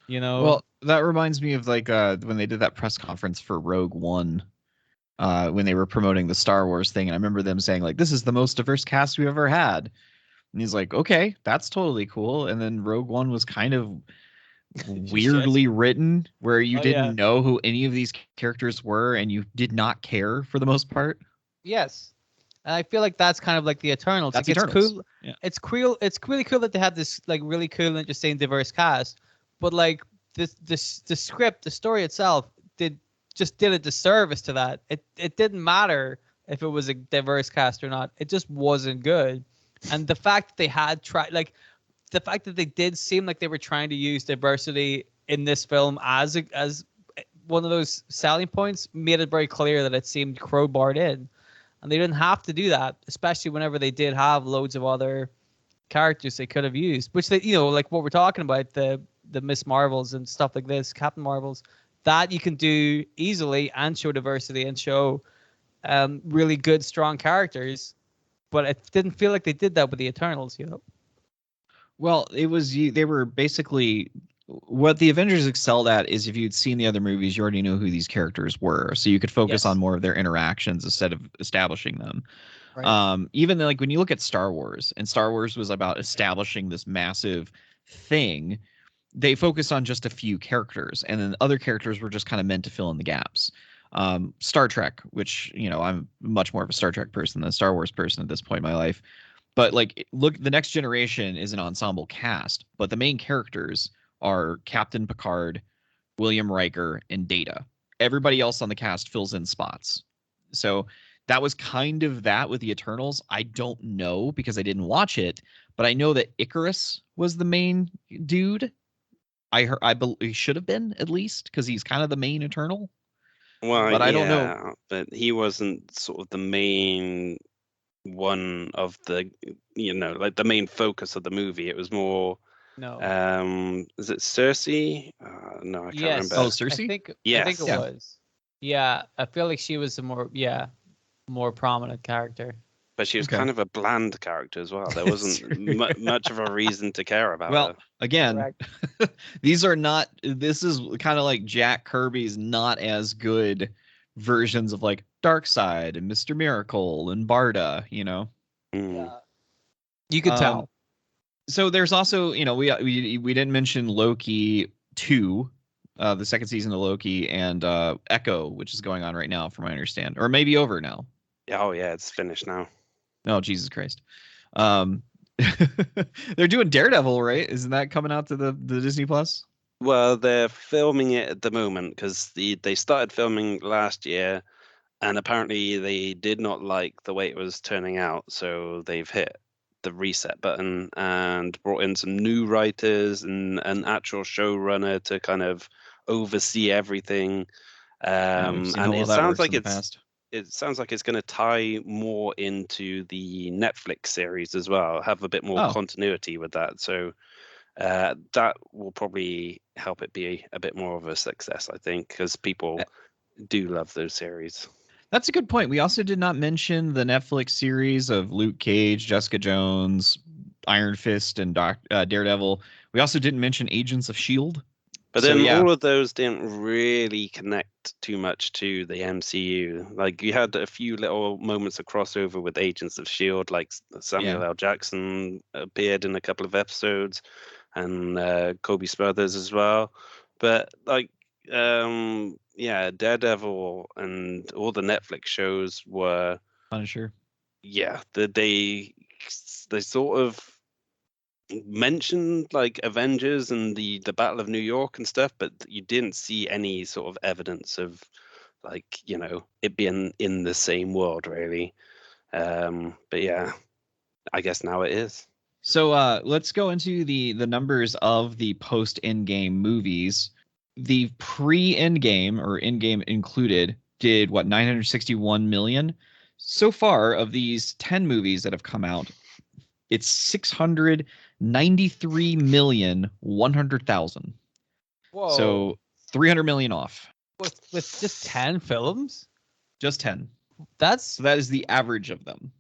Well, that reminds me of like when they did that press conference for Rogue One, when they were promoting the Star Wars thing, and I remember them saying like, this is the most diverse cast we've ever had, and he's like, okay, that's totally cool. And then Rogue One was kind of weirdly written, where you didn't know who any of these characters were, and you did not care for the most part. Yes. And I feel like that's kind of like the Eternals. That's like, Eternals. It's cool. Yeah. It's cool. It's really cool that they had this like really cool, interesting, diverse cast. But like the script, the story itself did a disservice to that. It didn't matter if it was a diverse cast or not. It just wasn't good. And the fact that they had tried, like the fact that they did seem like they were trying to use diversity in this film as one of those selling points, made it very clear that it seemed crowbarred in. And they didn't have to do that, especially whenever they did have loads of other characters they could have used, which they, like what we're talking about, the Miss Marvels and stuff like this, Captain Marvels, that you can do easily and show diversity and show really good, strong characters. But it didn't feel like they did that with the Eternals, you know? Well, they were basically what the Avengers excelled at is if you'd seen the other movies, you already knew who these characters were, so you could focus on more of their interactions instead of establishing them. Right. Even like when you look at Star Wars, and Star Wars was about establishing this massive thing, they focused on just a few characters, and then other characters were just kind of meant to fill in the gaps. Star Trek, which, you know, I'm much more of a Star Trek person than a Star Wars person at this point in my life. But like, look, the Next Generation is an ensemble cast, but the main characters are Captain Picard, William Riker, and Data. Everybody else on the cast fills in spots. So that was kind of that with the Eternals. I don't know because I didn't watch it, but I know that Icarus was the main dude. I believe he should have been, at least, because he's kind of the main Eternal. Well, but I don't know. But he wasn't sort of the main one of the, you know, like the main focus of the movie. It was more. No. Is it Cersei? No, I can't remember. Oh, Cersei? I think it was. Yeah, I feel like she was the more prominent character. But she was kind of a bland character as well. There wasn't much of a reason to care about her. Well, again, these are not. This is kind of like Jack Kirby's not as good versions of like Darkseid and Mr. Miracle and Barda. You know, you could tell. So there's also, you know, we didn't mention Loki 2, the second season of Loki, and Echo, which is going on right now, from what I understand, or maybe over now. Oh yeah, it's finished now. Oh, Jesus Christ. They're doing Daredevil, right? Isn't that coming out to the Disney Plus? Well, they're filming it at the moment because they started filming last year, and apparently they did not like the way it was turning out, so they've hit the reset button and brought in some new writers and an actual showrunner to kind of oversee everything. And it sounds like it's going to tie more into the Netflix series as well, have a bit more continuity with that. So that will probably help it be a bit more of a success, I think, because people do love those series. That's a good point. We also did not mention the Netflix series of Luke Cage, Jessica Jones, Iron Fist, and Daredevil. We also didn't mention Agents of S.H.I.E.L.D. But then all of those didn't really connect too much to the MCU. Like, you had a few little moments of crossover with Agents of S.H.I.E.L.D., like Samuel L. Jackson appeared in a couple of episodes, and Kobe Smulders as well. But, like, Daredevil and all the Netflix shows were Punisher. Yeah, they sort of mentioned like Avengers and the Battle of New York and stuff, but you didn't see any sort of evidence of, like, you know, it being in the same world really. But yeah, I guess now it is. So let's go into the numbers of the post Endgame movies. The pre-Endgame or Endgame included did what, 961 million. So far, of these 10 movies that have come out, it's 693,100,000. Whoa! So 300 million off. With just 10 films? Just 10. So that is the average of them.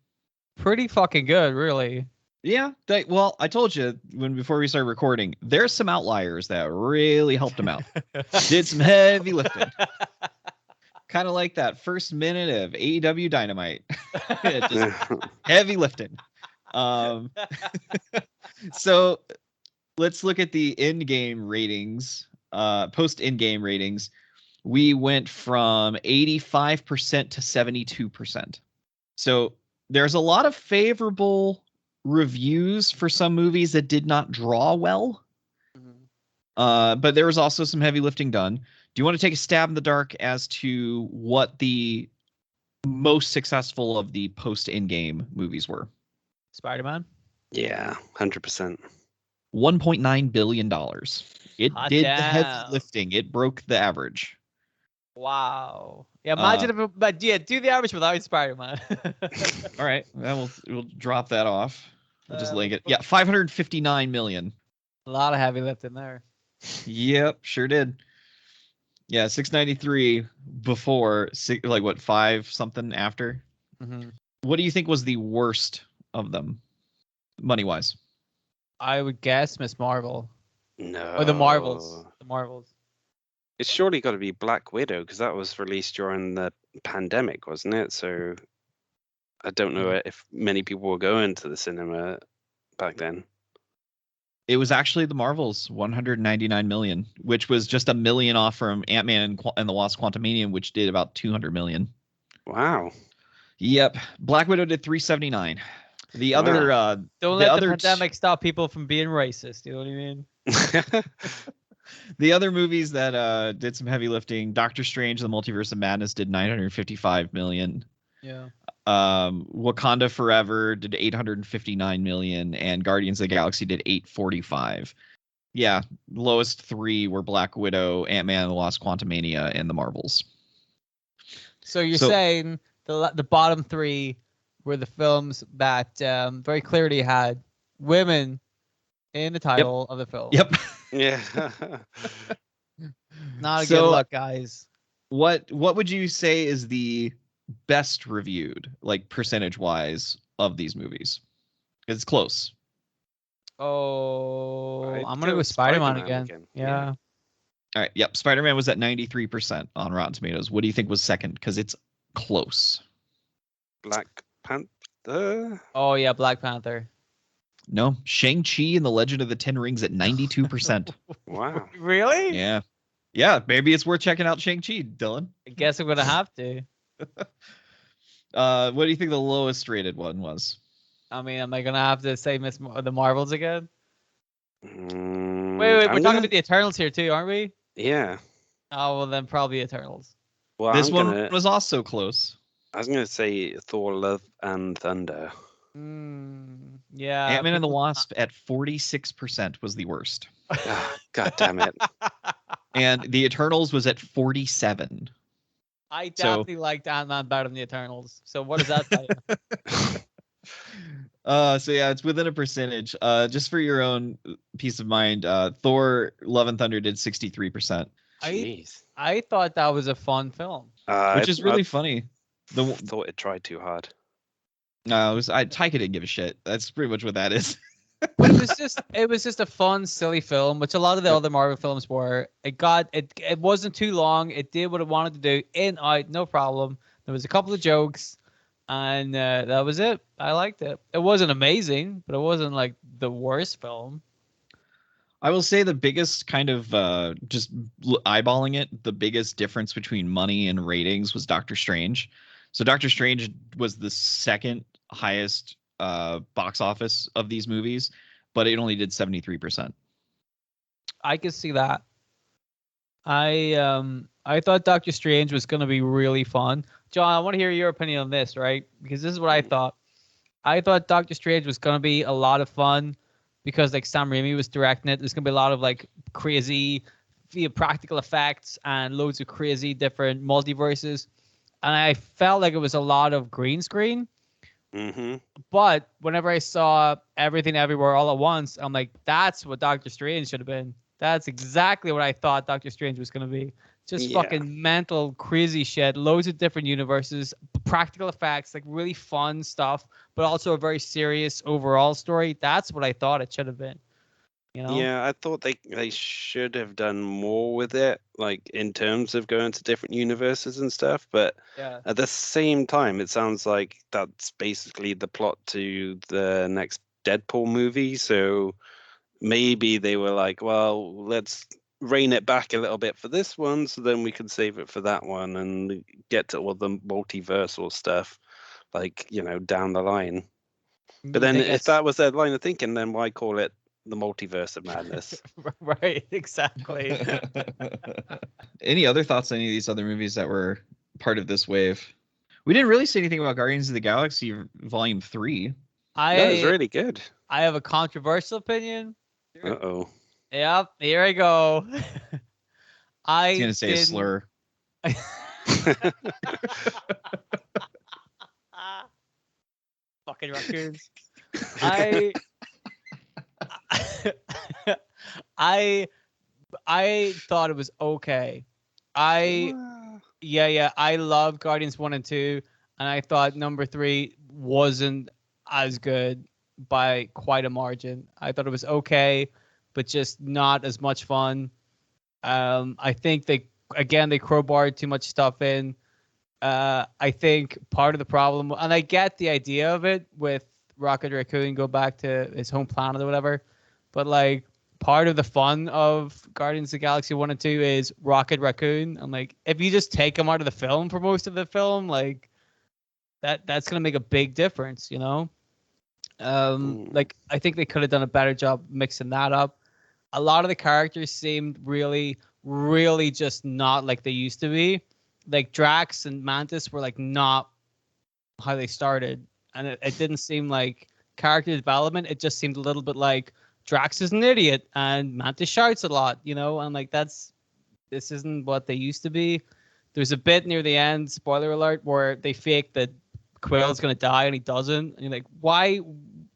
Pretty fucking good, really. Yeah. Well, I told you before we started recording, there's some outliers that really helped them out. Did some heavy lifting. Kind of like that first minute of AEW Dynamite. Just heavy lifting. So let's look at the Endgame ratings, post Endgame ratings. We went from 85% to 72%. So there's a lot of favorable reviews for some movies that did not draw well. But there was also some heavy lifting done. Do you want to take a stab in the dark as to what the most successful of the post-Endgame movies were? Spider-Man? Yeah, 100%. $1.9 billion. It did the heavy lifting. It broke the average. Wow. Yeah, imagine but do the average without Spider-Man. All right. Well, we'll drop that off. We'll just link it. Yeah, 559 million. A lot of heavy lifting there. Yep, sure did. Yeah, 693 before, like what, 5 something after? Mm-hmm. What do you think was the worst of them, money-wise? I would guess Miss Marvel or the Marvels. No. The Marvels. It's surely got to be Black Widow because that was released during the pandemic, wasn't it? So I don't know if many people were going to the cinema back then. It was actually the Marvels, 199 million, which was just a million off from Ant-Man and the Wasp: Quantumania, which did about 200 million. Wow. Yep, Black Widow did 379. The Wow. other, Don't let the pandemic stop people from being racist. You know what I mean? The other movies that did some heavy lifting, Doctor Strange: The Multiverse of Madness did 955 million. Yeah. Wakanda Forever did 859 million, and Guardians of the Galaxy did 845. Yeah, lowest 3 were Black Widow, Ant-Man and the Lost Quantumania, and the Marvels. So you're saying the bottom 3 were the films that very clearly had women in the title of the film. Yep. Yeah. Not a good look, guys. What would you say is the best reviewed, like percentage-wise, of these movies? It's close. Oh, I'm gonna go with Spider-Man again. Yeah. All right. Yep. Spider-Man was at 93% on Rotten Tomatoes. What do you think was second? Because it's close. Black Panther. Oh yeah, Black Panther. No, Shang-Chi and the Legend of the Ten Rings at 92%. Wow. Really? Yeah. Yeah. Maybe it's worth checking out Shang-Chi, Dylan. I guess I'm gonna have to. What do you think the lowest rated one was? I mean, am I gonna have to say the Marvels again? Wait, we're talking about the Eternals here too, aren't we? Yeah. Oh well, then probably Eternals. Well, this one was also close. I was gonna say Thor: Love and Thunder. Yeah. Ant-Man and the Wasp at 46% was the worst. God damn it. And the Eternals was at 47. I definitely liked Ant-Man better than the Eternals. So what does that tell you? So yeah, it's within a percentage. Just for your own peace of mind, Thor: Love and Thunder did 63%. I thought that was a fun film, which is really funny. Thought it tried too hard. No, Taika didn't give a shit. That's pretty much what that is. But it was just a fun, silly film, which a lot of the other Marvel films were. It wasn't too long. It did what it wanted to do. In, out, no problem. There was a couple of jokes, and that was it. I liked it. It wasn't amazing, but it wasn't like the worst film. I will say the biggest kind of just eyeballing it, the biggest difference between money and ratings was Doctor Strange. So Doctor Strange was the second highest box office of these movies, but it only did 73%. I could see that. I thought Doctor Strange was going to be really fun. John, I want to hear your opinion on this, right? Because this is what I thought. I thought Doctor Strange was going to be a lot of fun because like Sam Raimi was directing it. There's going to be a lot of like crazy practical effects and loads of crazy different multiverses. And I felt like it was a lot of green screen. Mm-hmm. But whenever I saw Everything Everywhere All at Once, I'm like, that's what Doctor Strange should have been. That's exactly what I thought Doctor Strange was going to be. Just fucking mental, crazy shit. Loads of different universes, practical effects, like really fun stuff, but also a very serious overall story. That's what I thought it should have been. You know? Yeah, I thought they should have done more with it, like in terms of going to different universes and stuff. But at the same time, it sounds like that's basically the plot to the next Deadpool movie. So maybe they were like, well, let's rein it back a little bit for this one, so then we can save it for that one and get to all the multiversal stuff, like, down the line. But then if that was their line of thinking, then why call it the Multiverse of Madness? Right, exactly. Any other thoughts on any of these other movies that were part of this wave? We didn't really say anything about Guardians of the Galaxy Volume 3. That was really good. I have a controversial opinion. Uh-oh. Yep, here I go. I was going to say a slur. Fucking raccoons. I thought it was okay. I love Guardians 1 and 2, and I thought number 3 wasn't as good by quite a margin. I thought it was okay, but just not as much fun. I think they crowbarred too much stuff in. I think part of the problem, and I get the idea of it with Rocket Raccoon go back to his home planet or whatever, but like part of the fun of Guardians of the Galaxy 1 and 2 is Rocket Raccoon. And like if you just take him out of the film for most of the film, like that's gonna make a big difference, you know? Like I think they could have done a better job mixing that up. A lot of the characters seemed really, really just not like they used to be. Like Drax and Mantis were like not how they started, and it didn't seem like character development. It just seemed a little bit like Drax is an idiot and Mantis shouts a lot, you know, and like this isn't what they used to be. There's a bit near the end, spoiler alert, where they fake that Quill's gonna die and he doesn't, and you're like, why?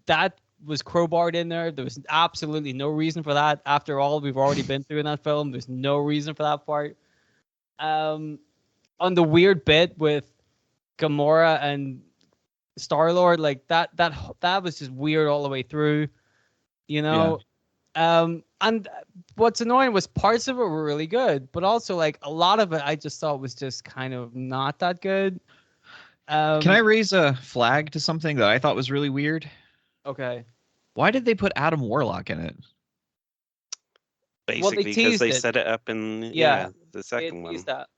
That was crowbarred in there. There was absolutely no reason for that. After all we've already been through in that film, there's no reason for that part. On the weird bit with Gamora and Star-Lord, like that was just weird all the way through, you know. And what's annoying was parts of it were really good, but also like a lot of it I just thought was just kind of not that good. Can I raise a flag to something that I thought was really weird? Okay. Why did they put Adam Warlock in it? Basically, because they set it up in the second one. That.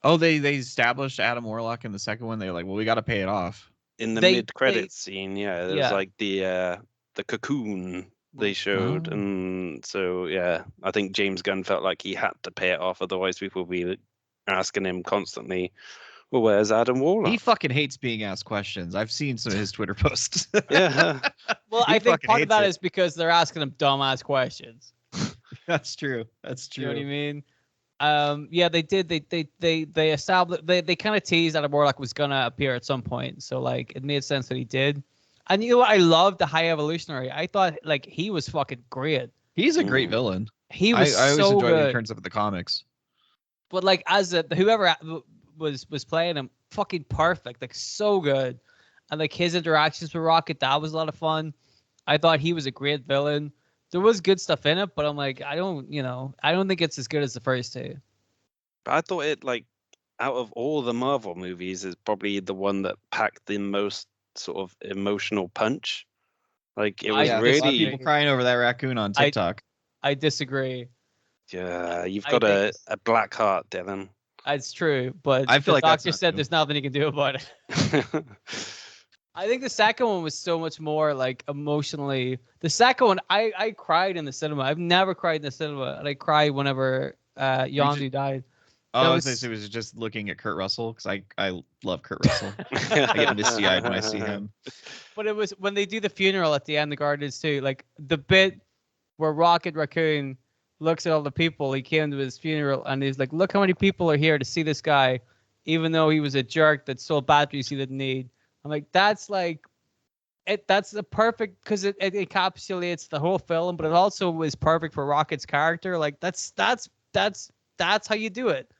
Oh, they established Adam Warlock in the second one. They're like, well, we got to pay it off. In the mid-credits scene, there was like the cocoon they showed, and so I think James Gunn felt like he had to pay it off, otherwise people would be asking him constantly, well, where's Adam Warlock? He fucking hates being asked questions. I've seen some of his Twitter posts. Well, I think part of that is because they're asking him dumbass questions. That's true. That's true. You know what I mean? They did. They established. They kind of teased that Warlock was gonna appear at some point, so like it made sense that he did. And you know what? I loved the High Evolutionary. I thought like he was fucking great. He's a great villain. He was. I always so enjoyed good. when he turns up in the comics. But like as whoever was playing him, fucking perfect. Like so good. And like his interactions with Rocket, that was a lot of fun. I thought he was a great villain. There was good stuff in it, but I'm like, I don't think it's as good as the first two. But I thought it, like, out of all the Marvel movies, is probably the one that packed the most sort of emotional punch. Like, it was really... a lot of people crying over that raccoon on TikTok. I disagrey. Yeah, you've got a black heart, Dylan. It's true, but I feel the like doctor said there's nothing he can do about it. I think the second one was so much more like emotionally. The second one, I cried in the cinema. I've never cried in the cinema, and I cried whenever Yondu died. Oh, it was just looking at Kurt Russell because I love Kurt Russell. I get misty-eyed when I see him. But it was when they do the funeral at the end, the Guardians too. Like the bit where Rocket Raccoon looks at all the people. He came to his funeral and he's like, "Look how many people are here to see this guy, even though he was a jerk that stole batteries he didn't need." I'm like, that's like it. That's the perfect because it encapsulates the whole film, but it also was perfect for Rocket's character. Like that's how you do it.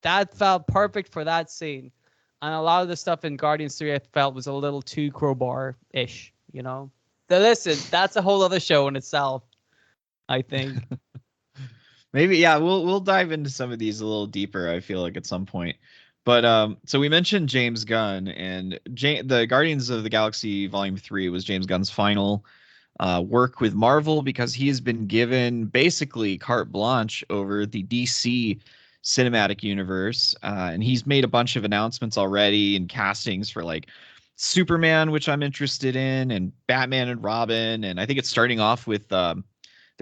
That felt perfect for that scene, and a lot of the stuff in Guardians 3 I felt was a little too crowbar-ish. You know, listen, that's a whole other show in itself. I think. Maybe we'll dive into some of these a little deeper. I feel like at some point. But so we mentioned James Gunn, and the Guardians of the Galaxy Volume 3 was James Gunn's final work with Marvel because he has been given basically carte blanche over the DC cinematic universe. And he's made a bunch of announcements already and castings for like Superman, which I'm interested in, and Batman and Robin. And I think it's starting off with the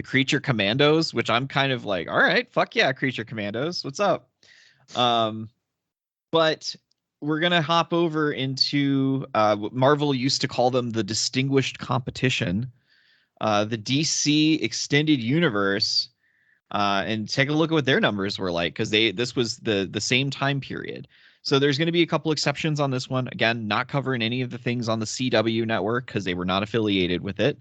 Creature Commandos, which I'm kind of like, all right, fuck yeah, Creature Commandos. What's up? But we're going to hop over into what Marvel used to call them the Distinguished Competition, the DC Extended Universe, and take a look at what their numbers were like, because this was the same time period. So there's going to be a couple exceptions on this one. Again, not covering any of the things on the CW network because they were not affiliated with it.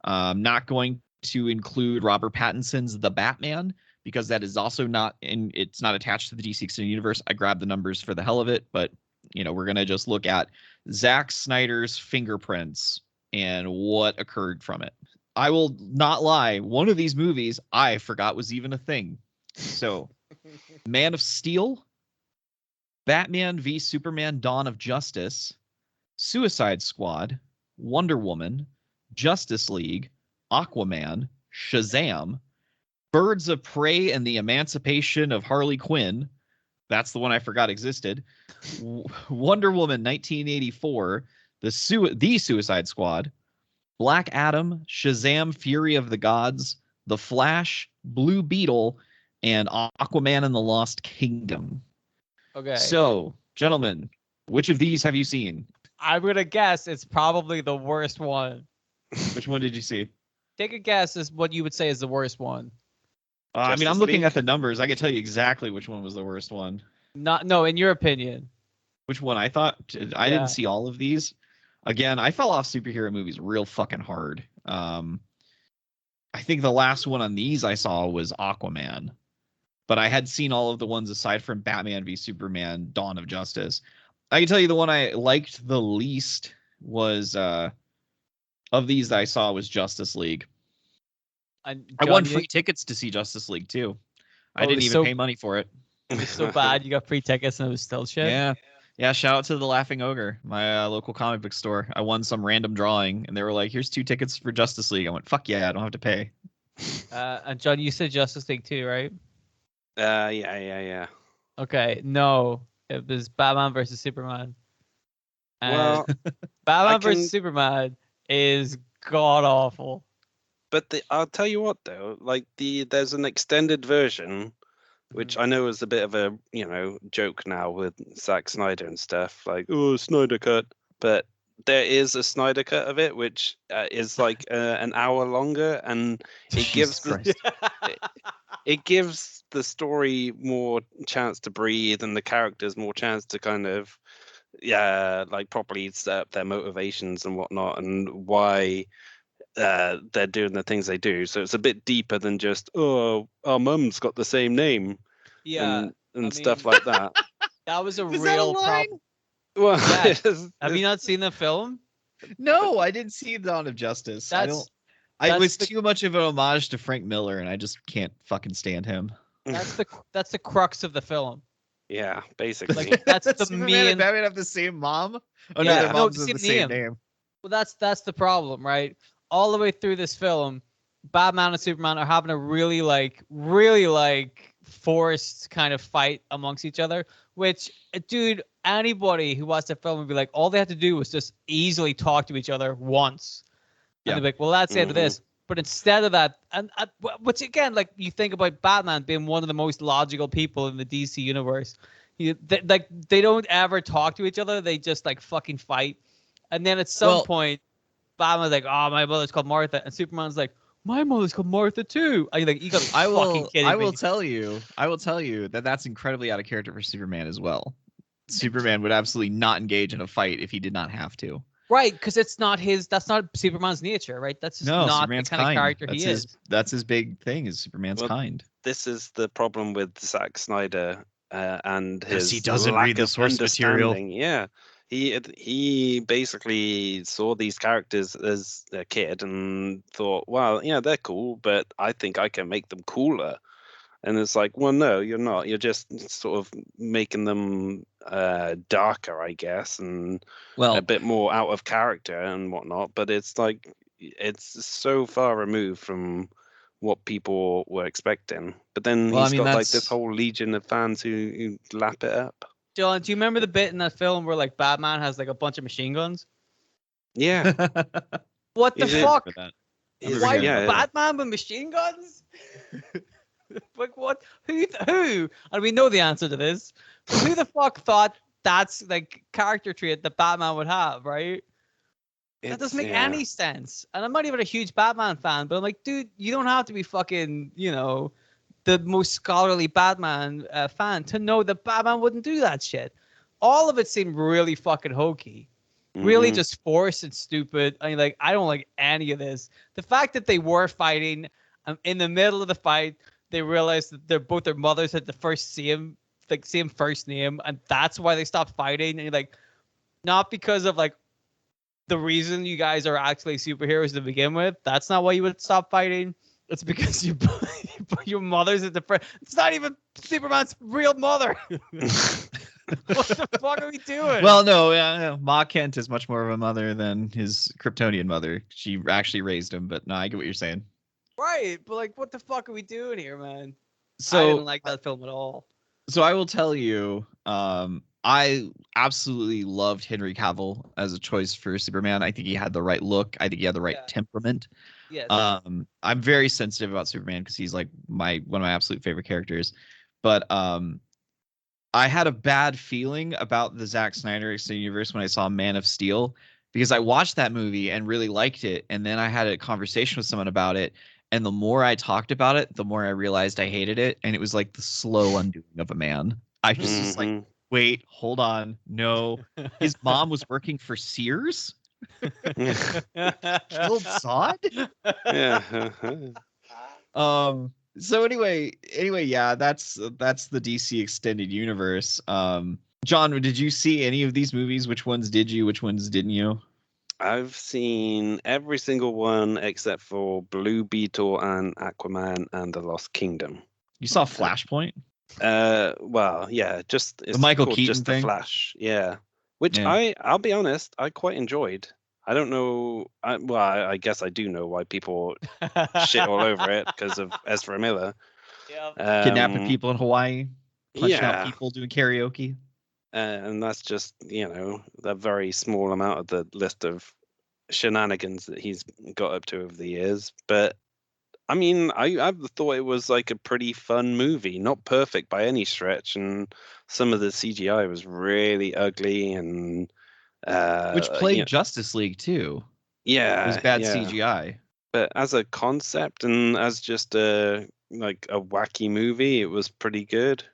Not going to include Robert Pattinson's The Batman because that is also not it's not attached to the DC Extended Universe. I grabbed the numbers for the hell of it, but we're gonna just look at Zack Snyder's fingerprints and what occurred from it. I will not lie, one of these movies I forgot was even a thing. So, Man of Steel, Batman v Superman: Dawn of Justice, Suicide Squad, Wonder Woman, Justice League, Aquaman, Shazam, Birds of Prey and the Emancipation of Harley Quinn. That's the one I forgot existed. Wonder Woman 1984, the Suicide Squad, Black Adam, Shazam: Fury of the Gods, The Flash, Blue Beetle, and Aquaman and the Lost Kingdom. Okay. So, gentlemen, which of these have you seen? I'm gonna guess it's probably the worst one. Which one did you see? Take a guess as what you would say is the worst one. I mean, I'm looking at the numbers. I can tell you exactly which one was the worst one. No, in your opinion. Which one? I thought I didn't see all of these. Again, I fell off superhero movies real fucking hard. I think the last one on these I saw was Aquaman, but I had seen all of the ones aside from Batman v Superman: Dawn of Justice. I can tell you the one I liked the least was of these that I saw was Justice League. I won free tickets to see Justice League too. I didn't even pay money for it. It was so bad you got free tickets and it was still shit. Yeah. Shout out to the Laughing Ogre, my local comic book store. I won some random drawing, and they were like, "Here's 2 tickets for Justice League." I went, "Fuck yeah, I don't have to pay." And John, you said Justice League too, right? Yeah. Okay, no, it was Batman versus Superman. And well, Batman versus Superman is god awful. But I'll tell you what though, like there's an extended version, which I know is a bit of a joke now with Zack Snyder and stuff, like Snyder cut. But there is a Snyder cut of it, which is like an hour longer, and it gives it gives the story more chance to breathe and the characters more chance to kind of like properly set up their motivations and whatnot and why they're doing the things they do. So it's a bit deeper than just our mum's got the same name, and stuff like that. That was a real problem. Well, have you not seen the film? No, I didn't see Dawn of Justice. It was too much of an homage to Frank Miller, and I just can't fucking stand him. That's the crux of the film. Yeah, basically. Like, that's the Superman and Batman have the same mom. Oh yeah. no, their moms have the same name. Well, that's the problem, right? All the way through this film, Batman and Superman are having a really forced kind of fight amongst each other. Which, dude, anybody who watched the film would be like, all they had to do was just easily talk to each other once. And they'd be like, well, that's the end of this. But instead of that, which again, like you think about Batman being one of the most logical people in the DC universe, they don't ever talk to each other. They just like fucking fight. And then at some point, Batman's like, "Oh, my mother's called Martha," and Superman's like, "My mother's called Martha too." Are you like, "You got fucking kidding me?" I will tell you that that's incredibly out of character for Superman as well. Superman would absolutely not engage in a fight if he did not have to. Right, because that's not Superman's nature, right? That's just not Superman's the kind of character he is. That's his big thing, is Superman's kind. This is the problem with Zack Snyder and his he doesn't read the source material. Yeah. He basically saw these characters as a kid and thought, well, yeah, they're cool, but I think I can make them cooler. And it's like, well, no, you're not. You're just sort of making them darker, I guess, and a bit more out of character and whatnot. But it's like, it's so far removed from what people were expecting. But then he's got like this whole legion of fans who lap it up. John, do you remember the bit in that film where like Batman has like a bunch of machine guns? Yeah. What the fuck? Why Batman with machine guns? Like what? Who? And we know the answer to this. But who the fuck thought that's like character trait that Batman would have, right? That doesn't make any sense. And I'm not even a huge Batman fan, but I'm like, dude, you don't have to be fucking, the most scholarly Batman fan to know that Batman wouldn't do that shit. All of it seemed really fucking hokey. Really just forced and stupid. I mean, I don't like any of this. The fact that they were fighting in the middle of the fight, they realized that their mothers had the first same first name, and that's why they stopped fighting. And you're like, not because of like the reason you guys are actually superheroes to begin with. That's not why you would stop fighting. It's because you put your mother's at the first. It's not even Superman's real mother. What the fuck are we doing? Well, no, Ma Kent is much more of a mother than his Kryptonian mother. She actually raised him, but no, I get what you're saying. Right, but like, what the fuck are we doing here, man? So I didn't like that film at all. So I will tell you, I absolutely loved Henry Cavill as a choice for Superman. I think he had the right look. I think he had the right temperament. Yes. I'm very sensitive about Superman because he's like one of my absolute favorite characters. But I had a bad feeling about the Zack Snyder extended universe when I saw Man of Steel, because I watched that movie and really liked it, and then I had a conversation with someone about it, and the more I talked about it, the more I realized I hated it, and it was like the slow undoing of a man. I was just like, wait, hold on, no, his mom was working for Sears. Killed Zod. Yeah. So anyway, yeah, that's the DC extended universe. John, did you see any of these movies? Which ones did you? Which ones didn't you? I've seen every single one except for Blue Beetle and Aquaman and the Lost Kingdom. You saw Flashpoint? Well, yeah, just it's the Michael called Keaton just thing? The Flash, yeah. Which Yeah. I'll be honest, I quite enjoyed. I don't know. I guess I do know why people shit all over it because of Ezra Miller. Yeah. Kidnapping people in Hawaii, punching out Yeah. people, doing karaoke. And that's just, a very small amount of the list of shenanigans that he's got up to over the years. But I mean, I thought it was like a pretty fun movie, not perfect by any stretch, and some of the CGI was really ugly and which played Justice League too. Yeah, it was bad CGI. But as a concept and as just a wacky movie, it was pretty good.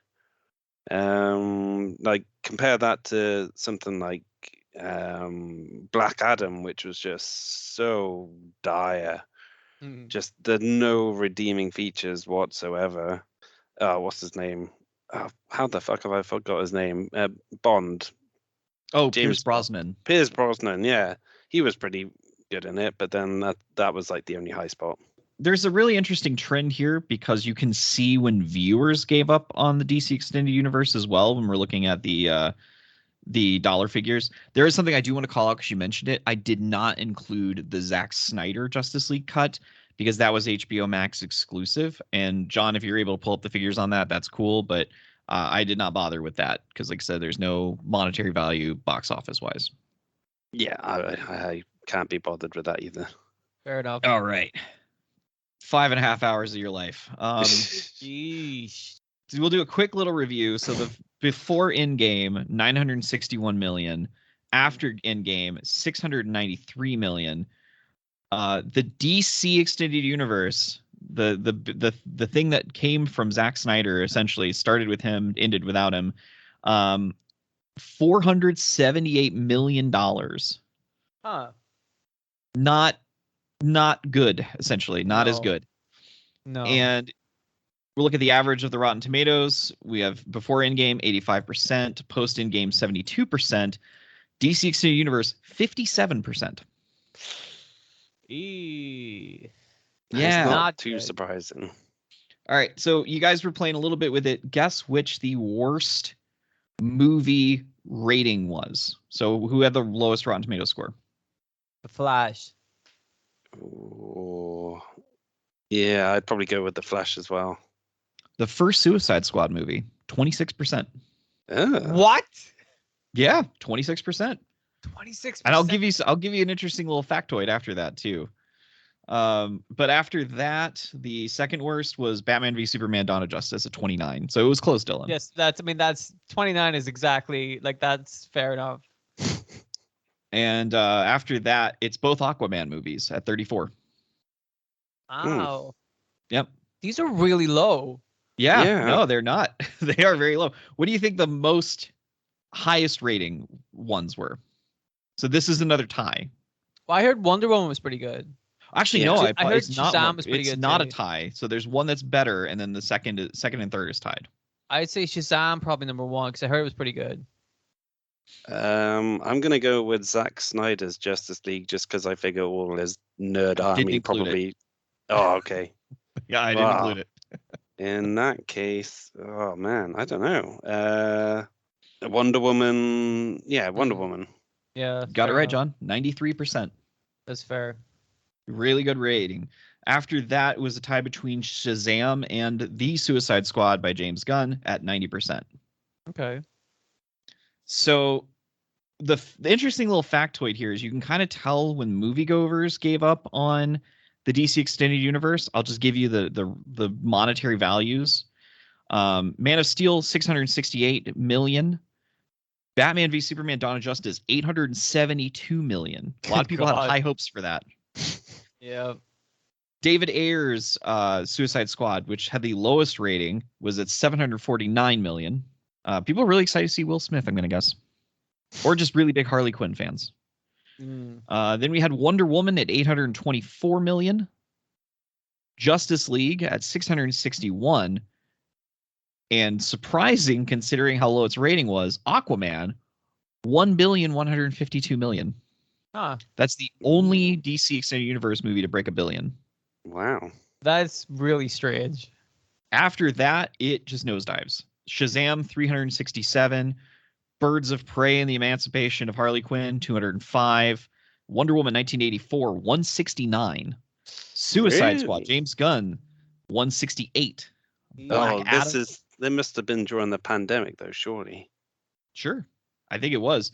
Like compare that to something like Black Adam, which was just so dire. Just the no redeeming features whatsoever. What's his name? How the fuck have I forgot his name? Bond. Oh, Pierce Brosnan. Pierce Brosnan, yeah. He was pretty good in it, but then that was like the only high spot. There's a really interesting trend here because you can see when viewers gave up on the DC Extended Universe as well when we're looking at the dollar figures. There is something I do want to call out because you mentioned it. I did not include the Zack Snyder Justice League cut because that was HBO Max exclusive. And John, if you're able to pull up the figures on that, that's cool. But I did not bother with that because, like I said, there's no monetary value box office wise. Yeah, I can't be bothered with that either. Fair enough. All right. 5.5 hours of your life. Jeez. We'll do a quick little review. So the before Endgame, 961 million. After Endgame, 693 million. The DC Extended Universe, the thing that came from Zack Snyder, essentially started with him, ended without him. $478 million. Huh. Not good, essentially. Not as good. No. And we'll look at the average of the Rotten Tomatoes. We have before Endgame 85%, post Endgame 72%, DC Extended Universe 57%. Yeah, not too surprising. All right, so you guys were playing a little bit with it. Guess which the worst movie rating was. So who had the lowest Rotten Tomato score? The Flash. Oh, yeah, I'd probably go with The Flash as well. The first Suicide Squad movie, 26%. What? Yeah, 26%. 26%. And I'll give you an interesting little factoid after that too. But after that, the second worst was Batman v Superman: Dawn of Justice at 29. So it was close, Dylan. Yes, that's 29 is exactly that's fair enough. And after that, it's both Aquaman movies at 34. Wow. Yep. These are really low. Yeah. No, they're not. They are very low. What do you think the most highest rating ones were? So this is another tie. Well, I heard Wonder Woman was pretty good. Actually, Yeah. no, I heard it's not Shazam one. was pretty It's good not a too. tie. So there's one that's better, and then the second and third is tied. I'd say Shazam probably number one because I heard it was pretty good. I'm gonna go with Zack Snyder's Justice League just because I figure all his nerd Didn't army include it. probably. Oh, okay. Yeah, I didn't include it. In that case, oh man, I don't know. Wonder Woman. Yeah, Wonder Woman. Yeah, Got it fair right, enough. John. 93%. That's fair. Really good rating. After that, it was a tie between Shazam and The Suicide Squad by James Gunn at 90%. Okay. So the interesting little factoid here is you can kind of tell when moviegoers gave up on the DC Extended Universe. I'll just give you the monetary values. Man of Steel, 668 million. Batman v Superman: Dawn of Justice, 872 million. A lot of people had high hopes for that. Yeah. David Ayer's Suicide Squad, which had the lowest rating, was at 749 million. People are really excited to see Will Smith, I'm going to guess. Or just really big Harley Quinn fans. Then we had Wonder Woman at 824 million. Justice League at 661. And surprising, considering how low its rating was, Aquaman, 1,152 million. Huh. That's the only DC Extended Universe movie to break $1 billion. Wow. That's really strange. After that, it just nosedives. Shazam, 367. Birds of Prey and the Emancipation of Harley Quinn, 205. Wonder Woman, 1984, 169. Suicide Squad, James Gunn, 168. Black Adam. They must have been during the pandemic, though, surely. Sure. I think it was.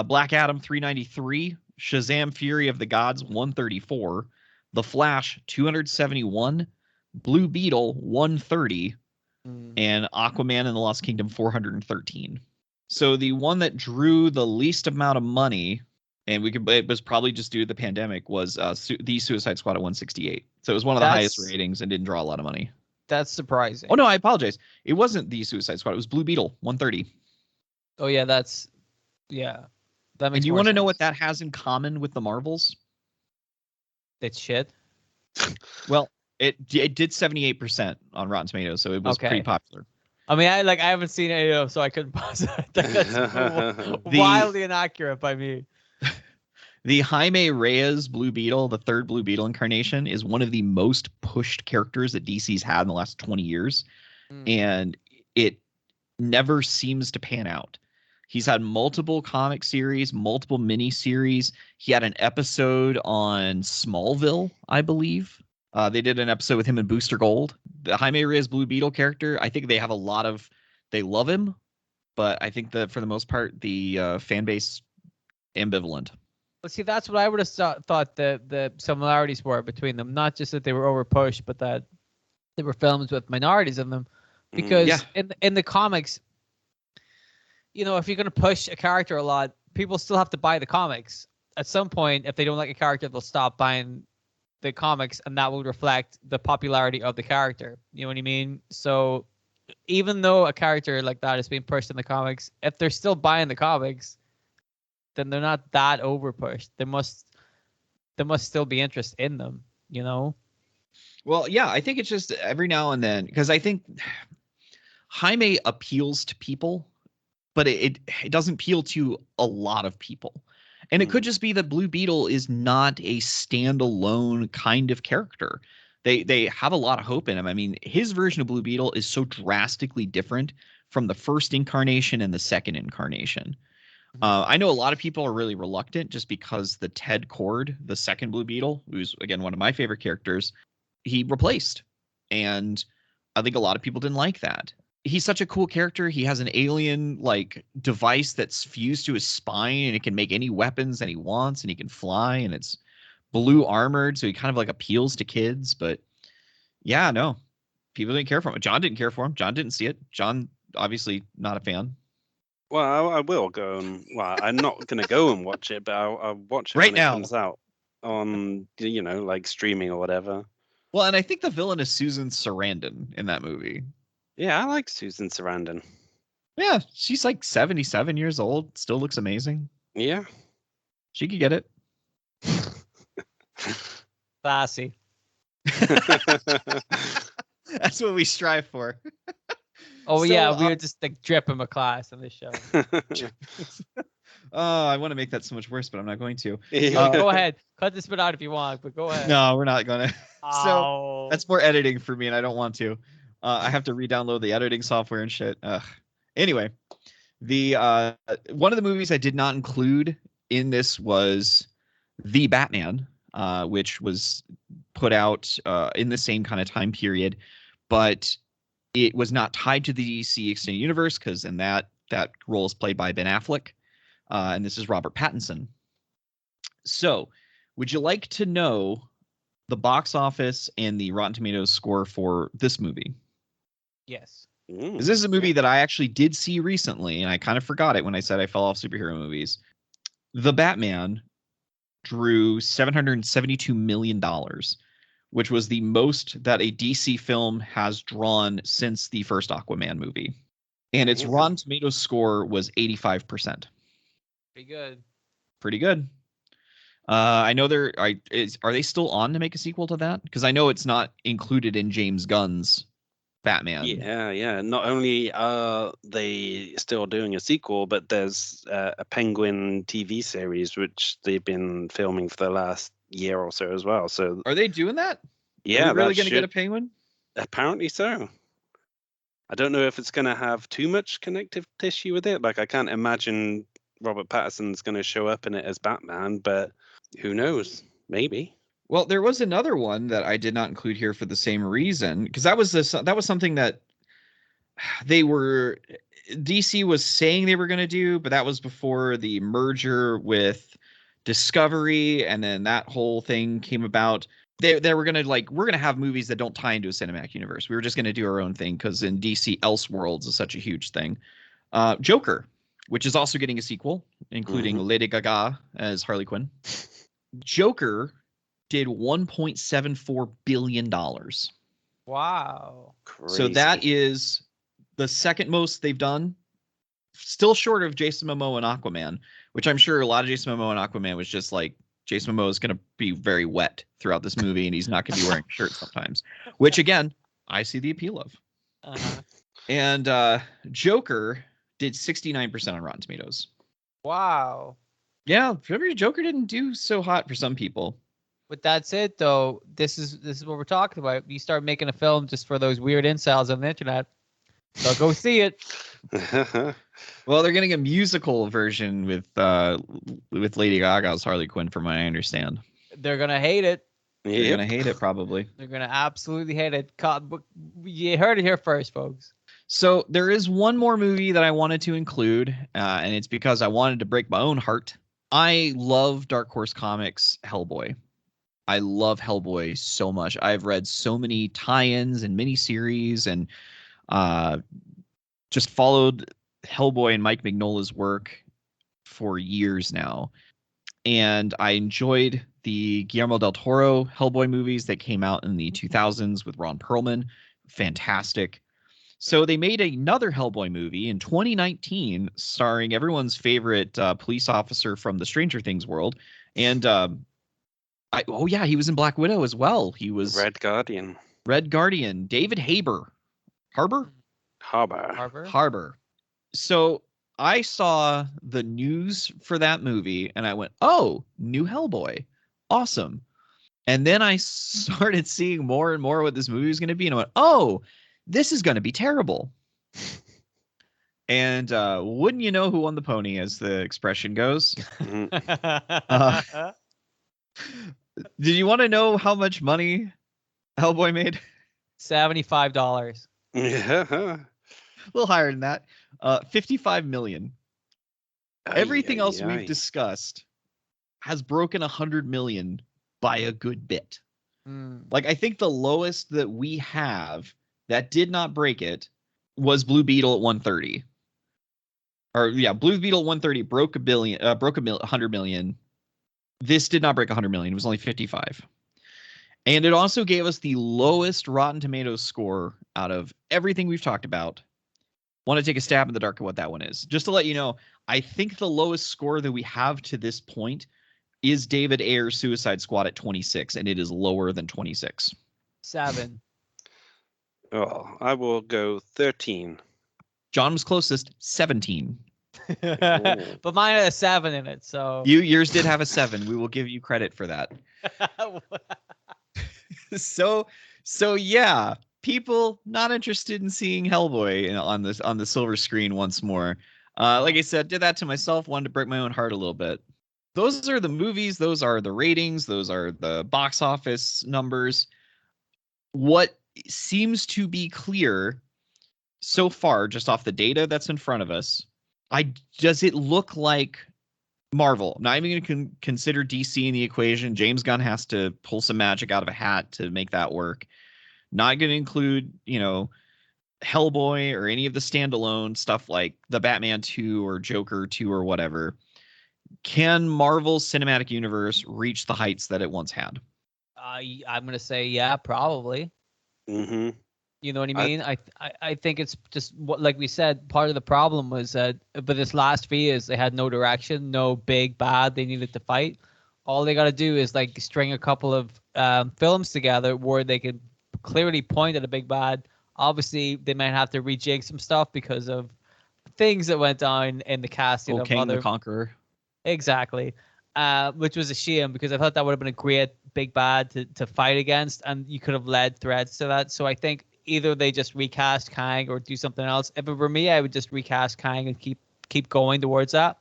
Black Adam, 393. Shazam, Fury of the Gods, 134. The Flash, 271. Blue Beetle, 130. And Aquaman and the Lost Kingdom, 413. So the one that drew the least amount of money, and it was probably just due to the pandemic, was the Suicide Squad at 168. So it was one of the highest ratings and didn't draw a lot of money. That's surprising. Oh no, I apologize. It wasn't the Suicide Squad. It was Blue Beetle, 130. Oh yeah, that makes. And you want to know what that has in common with the Marvels? It's shit. Well, it did 78% on Rotten Tomatoes, so it was pretty popular. I mean, I haven't seen any of them, so I couldn't possibly. That's wildly inaccurate by me. The Jaime Reyes Blue Beetle, the third Blue Beetle incarnation, is one of the most pushed characters that DC's had in the last 20 years. And it never seems to pan out. He's had multiple comic series, multiple mini series. He had an episode on Smallville, I believe. They did an episode with him and Booster Gold. The Jaime Reyes Blue Beetle character, I think they have they love him, but I think that for the most part, the fan base ambivalent. But see, that's what I would have thought the similarities were between them. Not just that they were overpushed, but that they were films with minorities in them. Because in the comics, if you're going to push a character a lot, people still have to buy the comics. At some point, if they don't like a character, they'll stop buying the comics, and that would reflect the popularity of the character. You know what I mean? So even though a character like that is being pushed in the comics, if they're still buying the comics, then they're not that over pushed. There must still be interest in them, Well, yeah, I think it's just every now and then, because I think Jaime appeals to people, but it doesn't appeal to a lot of people. And it could just be that Blue Beetle is not a standalone kind of character. They have a lot of hope in him. I mean, his version of Blue Beetle is so drastically different from the first incarnation and the second incarnation. I know a lot of people are really reluctant just because the Ted Kord, the second Blue Beetle, who's, again, one of my favorite characters, he replaced. And I think a lot of people didn't like that. He's such a cool character. He has an alien device that's fused to his spine, and it can make any weapons that he wants, and he can fly, and it's blue armored, so he kind of appeals to kids. But yeah, no, people didn't care for him. John didn't care for him. John didn't see it. John, obviously not a fan. Well, I will go and I'm not going to go and watch it, but I'll watch it right when now. It comes out on, streaming or whatever. Well, and I think the villain is Susan Sarandon in that movie. Yeah, I like Susan Sarandon. Yeah, she's 77 years old. Still looks amazing. Yeah. She could get it. Classy. That's what we strive for. Oh, yeah, we would just like drip him a class on this show. Oh, I want to make that so much worse, but I'm not going to. Go ahead. Cut this bit out if you want, but go ahead. No, we're not going to. Oh. So that's more editing for me, and I don't want to. I have to re-download the editing software and shit. Anyway, the one of the movies I did not include in this was The Batman, which was put out in the same kind of time period, but it was not tied to the DC Extended Universe because in that role is played by Ben Affleck, and this is Robert Pattinson. So, would you like to know the box office and the Rotten Tomatoes score for this movie? Yes. This is a movie that I actually did see recently, and I kind of forgot it when I said I fell off superhero movies. The Batman drew $772 million, which was the most that a DC film has drawn since the first Aquaman movie. And its Rotten Tomatoes score was 85%. Pretty good. Pretty good. I know are they still on to make a sequel to that? Because I know it's not included in James Gunn's Batman. Yeah. Not only are they still doing a sequel, but there's a Penguin TV series which they've been filming for the last year or so as well. So are they doing that? Yeah, are we really going to get a Penguin? Apparently so. I don't know if it's going to have too much connective tissue with it. Like, I can't imagine Robert Pattinson's going to show up in it as Batman, but who knows? Maybe. Well, there was another one that I did not include here for the same reason, because that was something that DC was saying they were going to do, but that was before the merger with Discovery, and then that whole thing came about. They were going to we're going to have movies that don't tie into a cinematic universe. We were just going to do our own thing because in DC, Elseworlds is such a huge thing. Joker, which is also getting a sequel, including Lady Gaga as Harley Quinn. Joker did $1.74 billion. Wow. Crazy. So that is the second most they've done. Still short of Jason Momoa and Aquaman, which I'm sure a lot of Jason Momoa and Aquaman was just like, Jason Momoa is going to be very wet throughout this movie, and he's not going to be wearing a shirt sometimes, which, again, I see the appeal of. Uh-huh. And Joker did 69% on Rotten Tomatoes. Wow. Yeah, Joker didn't do so hot for some people. But that's it, though. This is what we're talking about. You start making a film just for those weird incels on the internet. So go see it. Well, they're getting a musical version with Lady Gaga's Harley Quinn, from what I understand. They're gonna hate it. They're gonna hate it, probably. They're gonna absolutely hate it. You heard it here first, folks. So there is one more movie that I wanted to include, and it's because I wanted to break my own heart. I love Dark Horse Comics' Hellboy. I love Hellboy so much. I've read so many tie-ins and miniseries, and just followed Hellboy and Mike Mignola's work for years now. And I enjoyed the Guillermo del Toro Hellboy movies that came out in the 2000s with Ron Perlman. Fantastic. So they made another Hellboy movie in 2019 starring everyone's favorite police officer from the Stranger Things world. And he was in Black Widow as well. He was Red Guardian. David Harbour. So I saw the news for that movie and I went, oh, new Hellboy. Awesome. And then I started seeing more and more what this movie was going to be. And I went, oh, this is going to be terrible. And wouldn't you know who won the pony, as the expression goes? Did you want to know how much money Hellboy made? $75. Yeah. A little higher than that. 55 million. Everything else we've discussed has broken 100 million by a good bit. Like, I think the lowest that we have that did not break it was Blue Beetle at 130. Blue Beetle at 130 broke 100 million. This did not break 100 million. It was only 55. And it also gave us the lowest Rotten Tomatoes score out of everything we've talked about. Want to take a stab in the dark at what that one is? Just to let you know, I think the lowest score that we have to this point is David Ayer's Suicide Squad at 26, and it is lower than 26. 7. Oh, I will go 13. John was closest, 17. But mine had a 7 in it, so Yours did have a 7. We will give you credit for that. So yeah, people not interested in seeing Hellboy on the silver screen once more. Like I said, did that to myself, wanted to break my own heart a little bit. Those are the movies, those are the ratings, those are the box office numbers. What seems to be clear so far, just off the data that's in front of us, does it look like Marvel? Not even going to consider DC in the equation. James Gunn has to pull some magic out of a hat to make that work. Not going to include, Hellboy or any of the standalone stuff like the Batman 2 or Joker 2 or whatever. Can Marvel's cinematic universe reach the heights that it once had? I'm gonna say yeah, probably. Mm-hmm. You know what I mean? I think it's just what, like we said, part of the problem was that, but this last few years they had no direction, no big bad they needed to fight. All they got to do is like string a couple of films together where they could clearly point at a big bad. Obviously, they might have to rejig some stuff because of things that went down in the casting of King other. the Conqueror. Exactly. Which was a shame because I thought that would have been a great big bad to fight against, and you could have led threads to that. So I think either they just recast Kang or do something else. If it were me, I would just recast Kang and keep going towards that,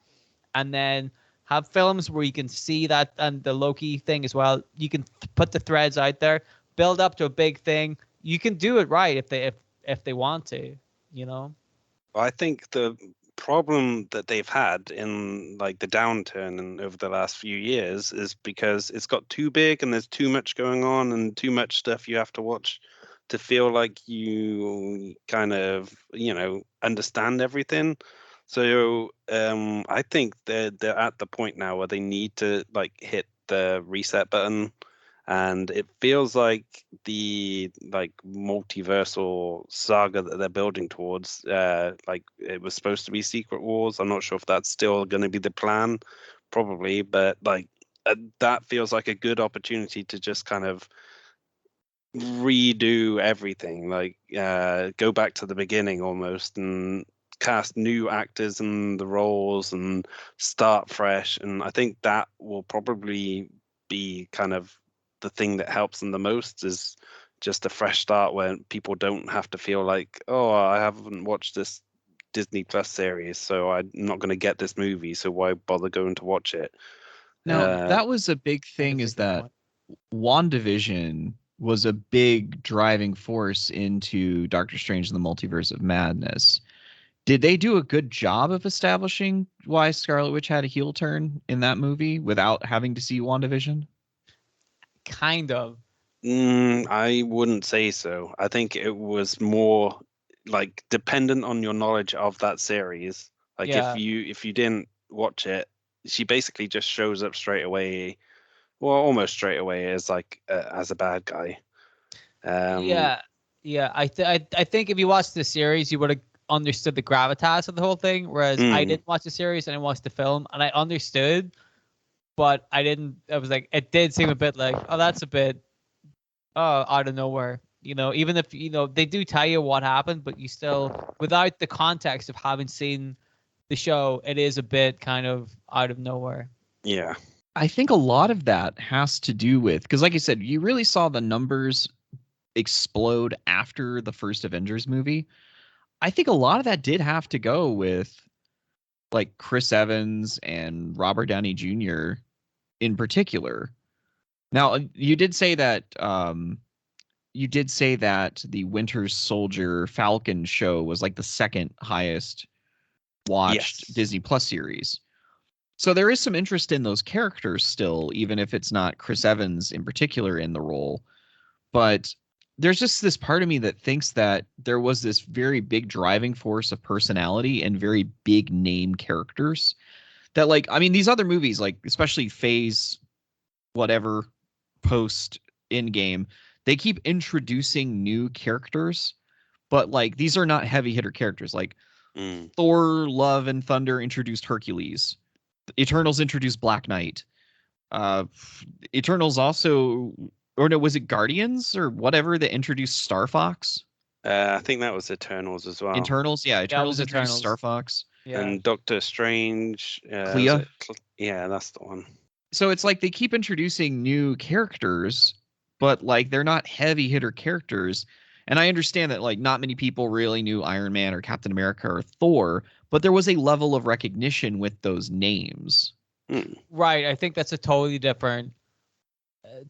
and then have films where you can see that, and the Loki thing as well. You can put the threads out there, build up to a big thing. You can do it right if they want to, you know. I think the problem that they've had in like the downturn and over the last few years is because it's got too big and there's too much going on and too much stuff you have to watch to feel like you kind of understand everything. So I think they're at the point now where they need to like hit the reset button, and it feels like the multiversal saga that they're building towards, like it was supposed to be Secret Wars. I'm not sure if that's still going to be the plan, probably, but like that feels like a good opportunity to just kind of redo everything, like go back to the beginning almost, and cast new actors in the roles and start fresh. And I think that will probably be kind of the thing that helps them the most, is just a fresh start where people don't have to feel like, oh, I haven't watched this Disney Plus series, so I'm not going to get this movie, so why bother going to watch it? Now, that was a big thing, is that WandaVision was a big driving force into Doctor Strange and the Multiverse of Madness. Did they do a good job of establishing why Scarlet Witch had a heel turn in that movie without having to see WandaVision? Kind of. I wouldn't say so. I think it was more like dependent on your knowledge of that series. Like Yeah. if you didn't watch it, she basically just shows up straight away, well, almost straight away as like as a bad guy. Yeah, yeah. I think if you watched the series, you would have understood the gravitas of the whole thing. Whereas I didn't watch the series and I watched the film, and I understood, but I didn't. I was like, it did seem a bit like, oh, that's a bit, out of nowhere. You know, even if they do tell you what happened, but you still, without the context of having seen the show, it is a bit kind of out of nowhere. Yeah. I think a lot of that has to do with, because like I said, you really saw the numbers explode after the first Avengers movie. I think a lot of that did have to go with like Chris Evans and Robert Downey Jr. in particular. Now, you did say that the Winter Soldier Falcon show was like the second highest watched Disney Plus series. So there is some interest in those characters still, even if it's not Chris Evans in particular in the role. But there's just this part of me that thinks that there was this very big driving force of personality and very big name characters that, like, I mean, these other movies, like especially Phase whatever post Endgame, they keep introducing new characters, but like these are not heavy hitter characters. Like Thor Love and Thunder introduced Hercules. Eternals introduced Black Knight. Eternals also, or no, was it Guardians or whatever that introduced Star Fox? I think that was Eternals as well. Eternals, yeah, Eternals introduced Eternals. Star Fox. Yeah. And Doctor Strange. Clea. Yeah, that's the one. So it's like they keep introducing new characters, but like they're not heavy hitter characters. And I understand that like not many people really knew Iron Man or Captain America or Thor, but there was a level of recognition with those names. Right. I think that's a totally different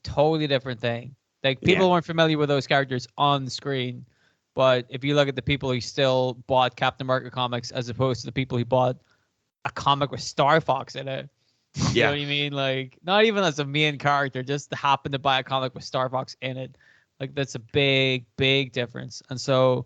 thing. Like people weren't familiar with those characters on the screen, but if you look at the people who still bought Captain America comics as opposed to the people who bought a comic with Star Fox in it. You know what I mean? Like, not even as a main character, just happen to buy a comic with Star Fox in it. Like, that's a big, big difference. And so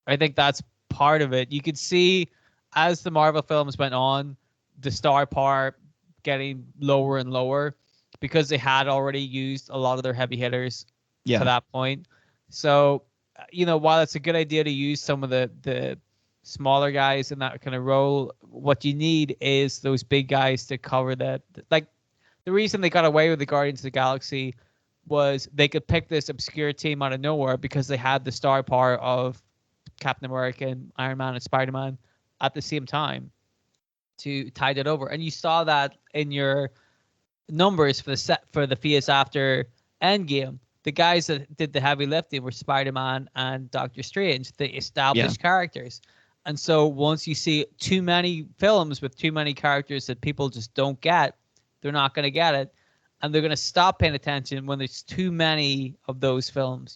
I think that's part of it. You could see as the Marvel films went on, the star power getting lower and lower because they had already used a lot of their heavy hitters to that point. So, while it's a good idea to use some of the smaller guys in that kind of role, what you need is those big guys to cover that. Like, the reason they got away with the Guardians of the Galaxy was they could pick this obscure team out of nowhere because they had the star power of Captain America and Iron Man and Spider-Man at the same time to tide it over. And you saw that in your numbers for the phase after Endgame. The guys that did the heavy lifting were Spider-Man and Doctor Strange, the established characters. And so once you see too many films with too many characters that people just don't get, they're not going to get it. And they're going to stop paying attention when there's too many of those films.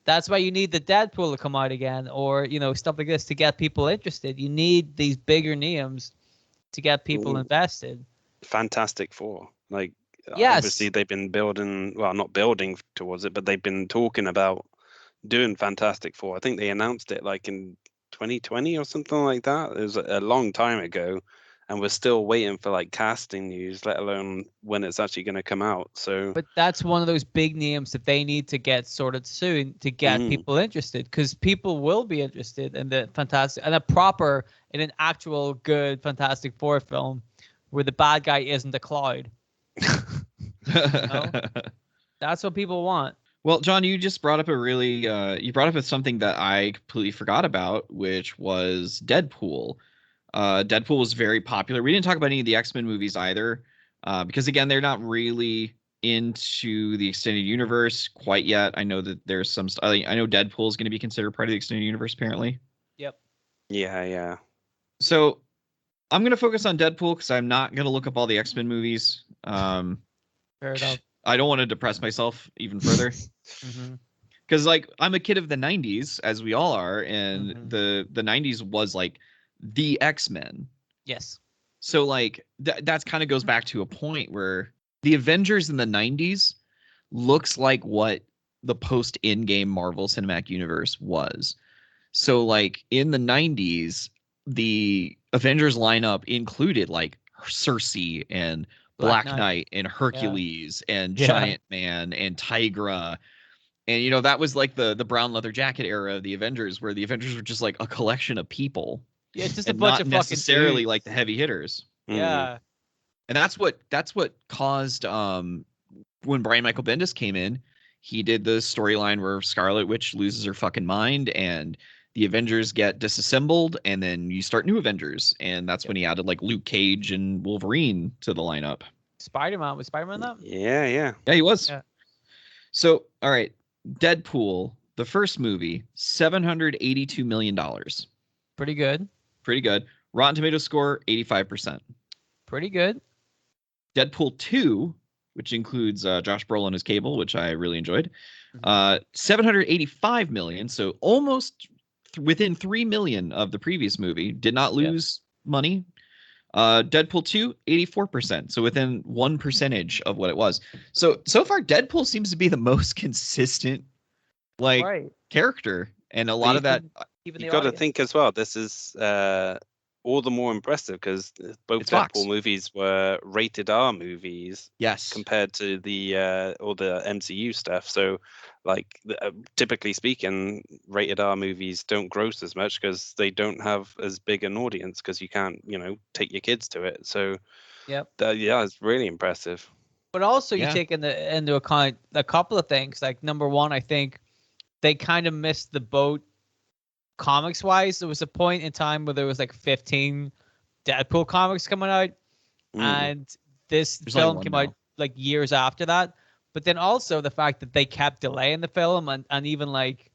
That's why you need the Deadpool to come out again, or, stuff like this to get people interested. You need these bigger names to get people invested. Fantastic Four. Like, obviously they've been building, well, not building towards it, but they've been talking about doing Fantastic Four. I think they announced it like in 2020 or something like that. It was a long time ago, and we're still waiting for like casting news, let alone when it's actually going to come out. So, but that's one of those big names that they need to get sorted soon to get people interested, because people will be interested in the in an actual good Fantastic Four film where the bad guy isn't a cloud. That's what people want. Well, John, you just brought up you brought up something that I completely forgot about, which was Deadpool. Deadpool was very popular. We didn't talk about any of the X-Men movies either, because again, they're not really into the extended universe quite yet. I know that there's some. I know Deadpool is going to be considered part of the extended universe apparently. Yep. Yeah. So I'm going to focus on Deadpool because I'm not going to look up all the X-Men movies. Fair enough. I don't want to depress myself even further. Because like I'm a kid of the 90s, as we all are, and the 90s was like the X-Men. Yes. So like that's kind of goes back to a point where the Avengers in the 90s looks like what the post-Endgame Marvel Cinematic Universe was. So like in the 90s, the Avengers lineup included like Cersei and Black Knight and Hercules and Giant Man and Tigra. And that was like the brown leather jacket era of the Avengers, where the Avengers were just like a collection of people. Yeah, it's just a bunch of fucking necessarily dudes. like the heavy hitters. Yeah. And that's what caused when Brian Michael Bendis came in, he did the storyline where Scarlet Witch loses her fucking mind and the Avengers get disassembled, and then you start new Avengers, and that's when he added like Luke Cage and Wolverine to the lineup. Spider-Man, was Spider-Man that? Yeah, he was. Yeah. So, all right, Deadpool, the first movie, $782 million. Pretty good. Rotten Tomatoes score, 85%. Pretty good. Deadpool 2, which includes Josh Brolin as Cable, which I really enjoyed, 785 million, so almost within 3 million of the previous movie. Did not lose money. Deadpool 2, 84%, so within 1% of what it was. So far Deadpool seems to be the most consistent character, and a lot of that you got to think as well, this is all the more impressive because both Deadpool movies were rated R movies, compared to the all the MCU stuff. So like typically speaking, rated R movies don't gross as much because they don't have as big an audience, because you can't take your kids to it. So it's really impressive. But also you Yeah. take into account a couple of things. Like number one, I think they kind of missed the boat comics wise. There was a point in time where there was like 15 Deadpool comics coming out, and this There's only film one came now. out like years after that. But then also the fact that they kept delaying the film and even like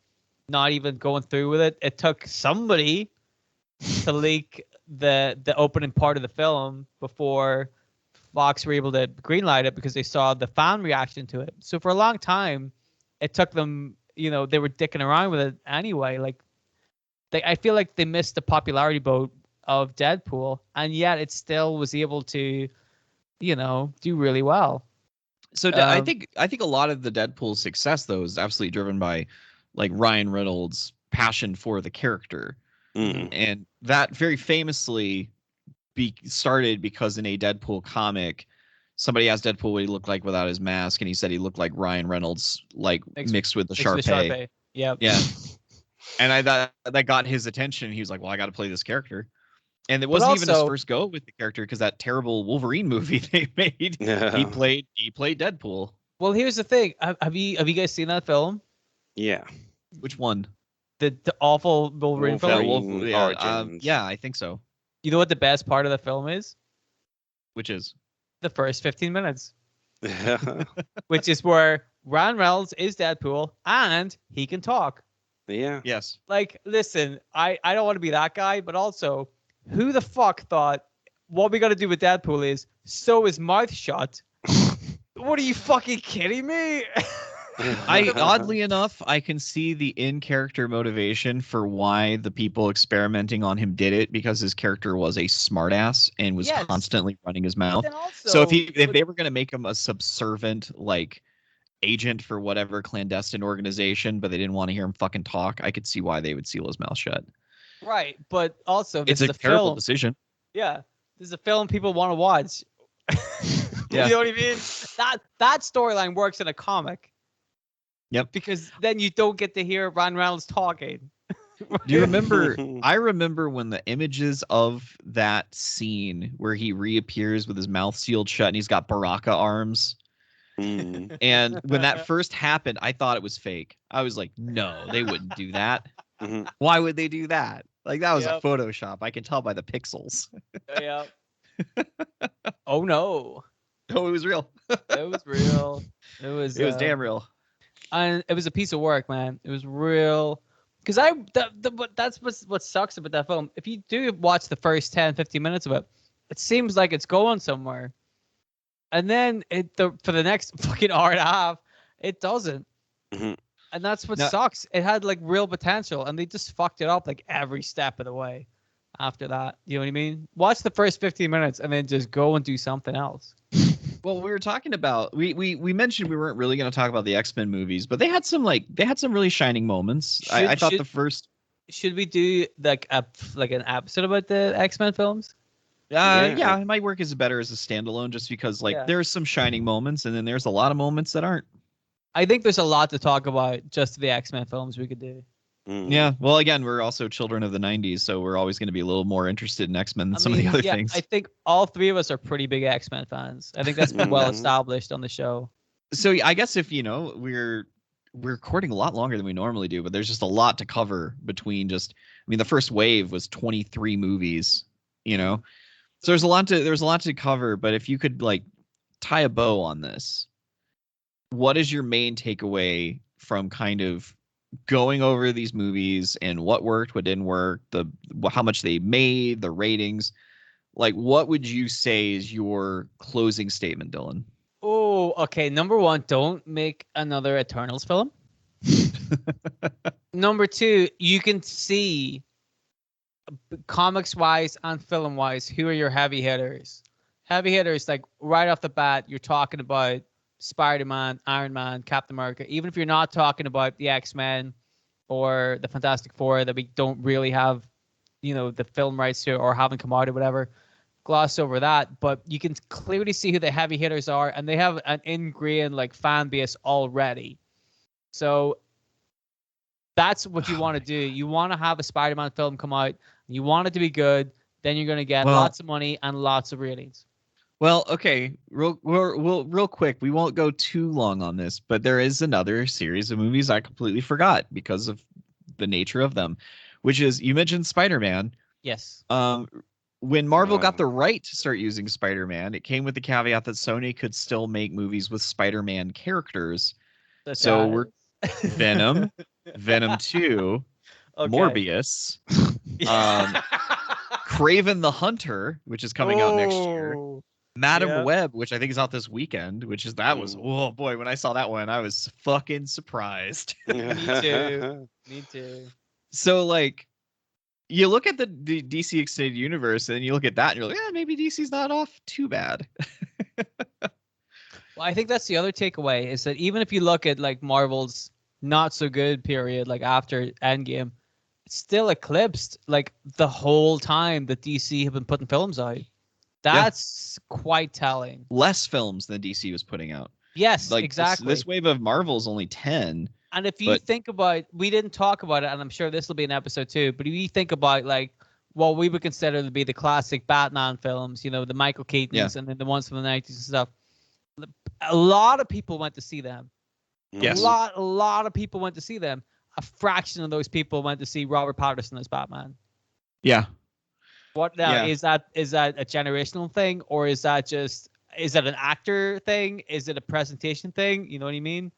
not even going through with it. It took somebody to leak the opening part of the film before Fox were able to greenlight it because they saw the fan reaction to it. So for a long time, it took them. They were dicking around with it anyway. Like I feel like they missed the popularity boat of Deadpool, and yet it still was able to, do really well. So I think a lot of the Deadpool success though is absolutely driven by like Ryan Reynolds' passion for the character, and that very famously started because in a Deadpool comic, somebody asked Deadpool what he looked like without his mask, and he said he looked like Ryan Reynolds, like mixed with the Sharpay. Yep. Yeah. And I thought that got his attention. He was like, "Well, I got to play this character." And it wasn't even his first go with the character because that terrible Wolverine movie they made, he played Deadpool. Well, here's the thing: have you guys seen that film? Yeah. Which one? The awful Wolverine film. Origins. I think so. You know what the best part of the film is? Which is the first 15 minutes, which is where Ryan Reynolds is Deadpool and he can talk. Yeah. Yes. Like, listen, I don't want to be that guy, but also, who the fuck thought what we got to do with Deadpool is sew his mouth shut? What are you fucking kidding me? Oddly enough, I can see the in-character motivation for why the people experimenting on him did it, because his character was a smartass and was constantly running his mouth. So if they were going to make him a subservient, like, agent for whatever clandestine organization, but they didn't want to hear him fucking talk, I could see why they would seal his mouth shut. Right, but also it's a terrible decision. Yeah, this is a film people want to watch. Yeah. You know what I mean? That storyline works in a comic. Yep. Because then you don't get to hear Ryan Reynolds talking. Do you remember? I remember when the images of that scene where he reappears with his mouth sealed shut and he's got Baraka arms. And when that first happened, I thought it was fake. I was like, no, they wouldn't do that. Why would they do that? Like, that was a Photoshop. I can tell by the pixels. Yeah. Oh no. No, it was real. It was real. It was damn real. And it was a piece of work, man. It was real. Because that's what sucks about that film. If you do watch the first 10, 15 minutes of it, it seems like it's going somewhere. And then for the next fucking hour and a half, it doesn't. And that's what sucks. It had like real potential, and they just fucked it up like every step of the way after that. You know what I mean? Watch the first 15 minutes and then just go and do something else. Well, we were talking about we mentioned we weren't really going to talk about the X-Men movies, but they had some really shining moments. I thought the first. Should we do like an episode about the X-Men films? Yeah, it might work better as a standalone, just because there's some shining moments, and then there's a lot of moments that aren't. I think there's a lot to talk about just the X-Men films we could do. Yeah, well, again, we're also children of the 90s, so we're always going to be a little more interested in X-Men than some of the other things. I think all three of us are pretty big X-Men fans. I think that's been well established on the show. So I guess if, we're recording a lot longer than we normally do, but there's just a lot to cover between the first wave was 23 movies, So there's a lot to cover, but if you could tie a bow on this, what is your main takeaway from kind of going over these movies and what worked, what didn't work, how much they made, the ratings? What would you say is your closing statement, Dylan? Oh, okay. Number one, don't make another Eternals film. Number two, you can see comics wise and film wise who are your heavy hitters. Heavy hitters, right off the bat, you're talking about Spider-Man, Iron Man, Captain America. Even if you're not talking about the X-Men or the Fantastic Four that we don't really have, the film rights to or haven't come out or whatever, gloss over that. But you can clearly see who the heavy hitters are, and they have an ingrained fan base already. So that's what you want to do. You want to have a Spider-Man film come out. You want it to be good. Then you're going to get lots of money and lots of ratings. Well, okay, real quick. We won't go too long on this, but there is another series of movies I completely forgot because of the nature of them, which is you mentioned Spider-Man. Yes. When Marvel got the right to start using Spider-Man, it came with the caveat that Sony could still make movies with Spider-Man characters. So we're Venom, Venom 2, Okay. Morbius, Kraven the Hunter, which is coming out next year. Oh, Madam yeah. Web, which I think is out this weekend, oh boy, when I saw that one, I was fucking surprised. Me too. Me too. So like you look at the DC Extended Universe and you look at that and you're like, yeah, maybe DC's not off too bad. Well, I think that's the other takeaway is that even if you look at like Marvel's not so good period, like after Endgame, it's still eclipsed like the whole time that DC have been putting films out. That's quite telling. Less films than DC was putting out. Yes, Like exactly. this wave of Marvel is only 10. And if you think about, we didn't talk about it, and I'm sure this will be an episode too, but if you think about like what we would consider to be the classic Batman films, you know, the Michael Keatons and then the ones from the 90s and stuff, a lot of people went to see them. Yes. A lot of people went to see them. A fraction of those people went to see Robert Pattinson as Batman. Yeah. What now? Is that a generational thing, or is that an actor thing? Is it a presentation thing? You know what I mean?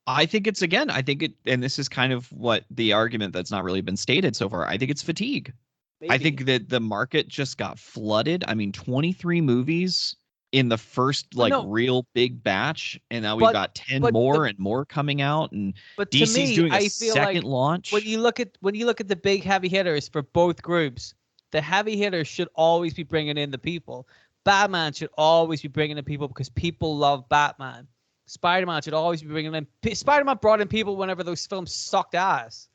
I think and this is kind of what the argument that's not really been stated so far. I think it's fatigue. Maybe. I think that the market just got flooded. I mean, 23 movies in the first real big batch, and now we've got 10 more and more coming out, and DC's doing a second launch. When you look at the big heavy hitters for both groups, the heavy hitters should always be bringing in the people. Batman should always be bringing in people because people love Batman. Spider-Man should always be bringing in. Spider-Man brought in people whenever those films sucked ass.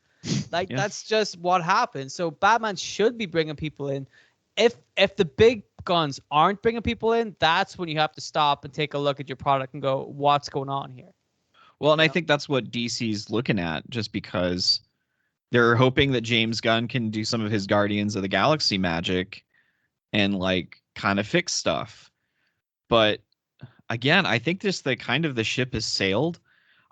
Like that's just what happened. So Batman should be bringing people in. If the big guns aren't bringing people in, that's when you have to stop and take a look at your product and go, what's going on here? Well, and I think that's what DC's looking at, just because they're hoping that James Gunn can do some of his Guardians of the Galaxy magic and like kind of fix stuff. But again, I think just the ship has sailed.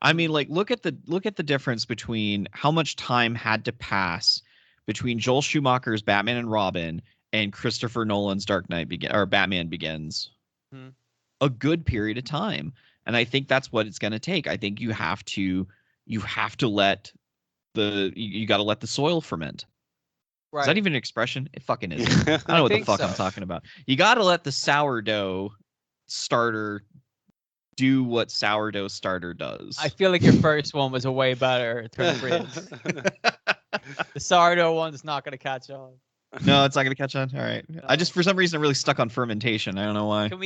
I mean, like look at the difference between how much time had to pass between Joel Schumacher's Batman and Robin and Christopher Nolan's Batman Begins. A good period of time. And I think that's what it's going to take. I think you have to let you got to let the soil ferment. Right. Is that even an expression? It fucking is. I don't know what the fuck I'm talking about. You got to let the sourdough starter do what sourdough starter does. I feel like your first one was a way better turn of phrase. The sourdough one's not going to catch on. No, it's not going to catch on. All right. No. I just, for some reason, I'm really stuck on fermentation. I don't know why. Can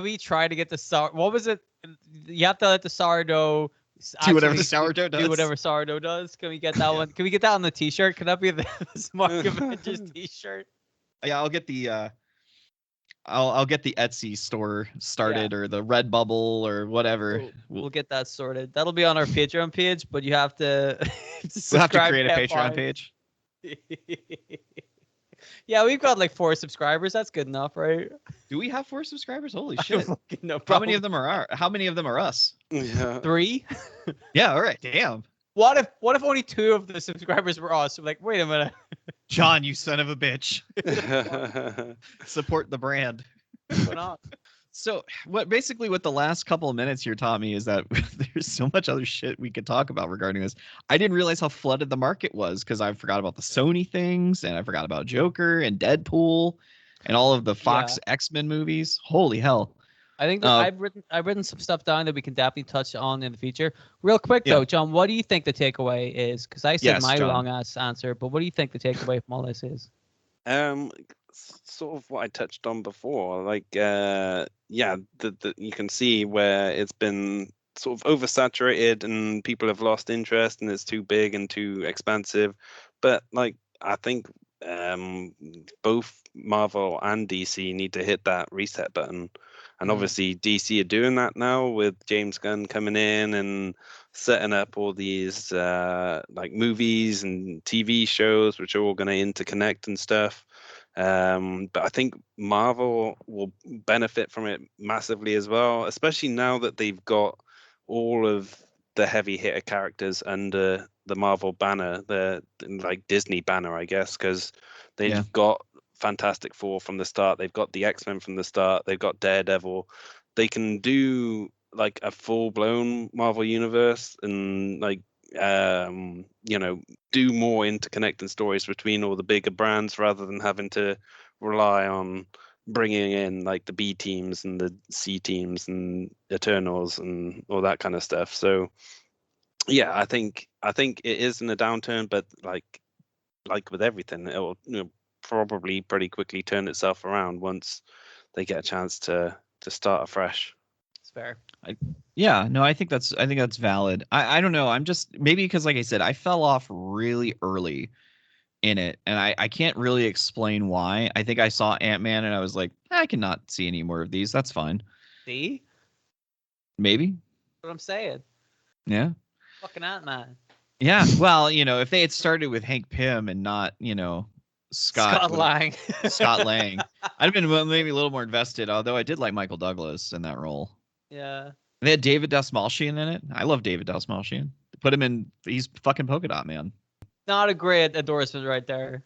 we try to get the what was it? You have to let the sourdough do whatever the sourdough does. Do whatever sourdough does. Can we get that one? Can we get that on the T-shirt? Can that be the Smark Avengers T-shirt? Yeah, I'll get the I'll get the Etsy store started or the Redbubble or whatever. We'll get that sorted. That'll be on our Patreon page, but you have to. We'll have to create a Patreon page. Yeah, we've got like 4 subscribers. That's good enough, right? Do we have 4 subscribers? Holy shit! No, how many of them are us? Yeah. 3. Yeah. All right. Damn. What if only 2 of the subscribers were us? We're like, wait a minute. John, you son of a bitch. Support the brand. Why not? So what the last couple of minutes here taught me is that there's so much other shit we could talk about regarding this. I didn't realize how flooded the market was because I forgot about the Sony things and I forgot about Joker and Deadpool and all of the Fox X-Men movies. Holy hell. I think that I've written some stuff down that we can definitely touch on in the future. Real quick though, John, what do you think the takeaway is? Because I said my long ass answer, but what do you think the takeaway from all this is? Sort of what I touched on before, like you can see where it's been sort of oversaturated and people have lost interest and it's too big and too expansive. But like I think both Marvel and DC need to hit that reset button. And obviously DC are doing that now with James Gunn coming in and setting up all these like movies and TV shows, which are all going to interconnect and stuff. But I think Marvel will benefit from it massively as well, especially now that they've got all of the heavy hitter characters under the Marvel banner, the like Disney banner, I guess, because they've got Fantastic Four from the start, they've got the X-Men from the start, they've got Daredevil. They can do like a full-blown Marvel universe and like do more interconnecting stories between all the bigger brands rather than having to rely on bringing in like the B teams and the C teams and Eternals and all that kind of stuff. So yeah, I think it is in a downturn, but like with everything, it'll probably pretty quickly turn itself around once they get a chance to start afresh. It's fair. I think that's valid. I don't know. I'm just maybe because like I said, I fell off really early in it, and I can't really explain why. I think I saw Ant-Man and I was like, I cannot see any more of these. That's fine. See? Maybe. That's what I'm saying. Yeah. Fucking Ant-Man. Yeah. Well, if they had started with Hank Pym and not, Scott Lang. Scott Lang, I'd have been maybe a little more invested, although I did like Michael Douglas in that role. Yeah. They had David Dastmalchian in it. I love David Dastmalchian. Put him in. He's fucking Polka Dot Man. Not a great endorsement right there.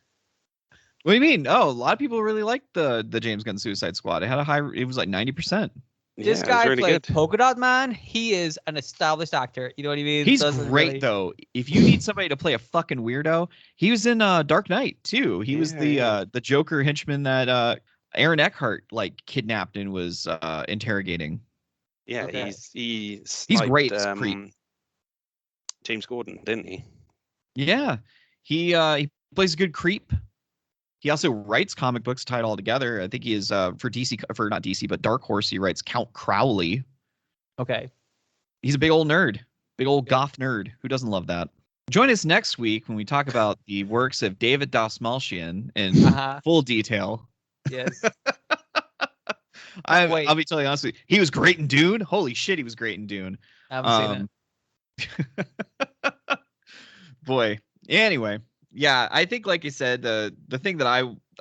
What do you mean? Oh, a lot of people really liked the James Gunn Suicide Squad. It had it was like 90%. This guy really played Polka Dot Man. He is an established actor. You know what I mean? He's great though. If you need somebody to play a fucking weirdo, he was in Dark Knight too. He was the Joker henchman that Aaron Eckhart like kidnapped and was interrogating. Yeah, okay. he's great. Creep. James Gordon, didn't he? Yeah, he plays a good creep. He also writes comic books tied all together. I think he is for DC, for not DC, but Dark Horse. He writes Count Crowley. Okay. He's a big old nerd, big old goth nerd. Who doesn't love that? Join us next week when we talk about the works of David Dastmalchian in full detail. Yes. I'll be totally honest with you. He was great in Dune. Holy shit, he was great in Dune. I haven't seen it. Boy. Anyway, yeah, I think like you said, the thing that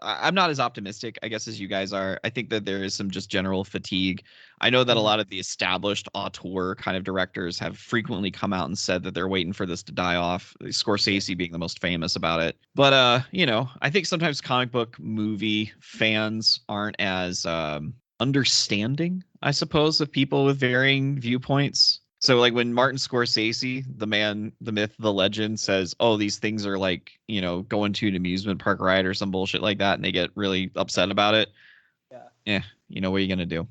I'm not as optimistic, I guess, as you guys are. I think that there is some just general fatigue. I know that a lot of the established auteur kind of directors have frequently come out and said that they're waiting for this to die off. Scorsese being the most famous about it. But I think sometimes comic book movie fans aren't as understanding, I suppose, of people with varying viewpoints. So like when Martin Scorsese, the man, the myth, the legend, says, oh, these things are like, going to an amusement park ride or some bullshit like that, and they get really upset about it. Yeah. What are you going to do?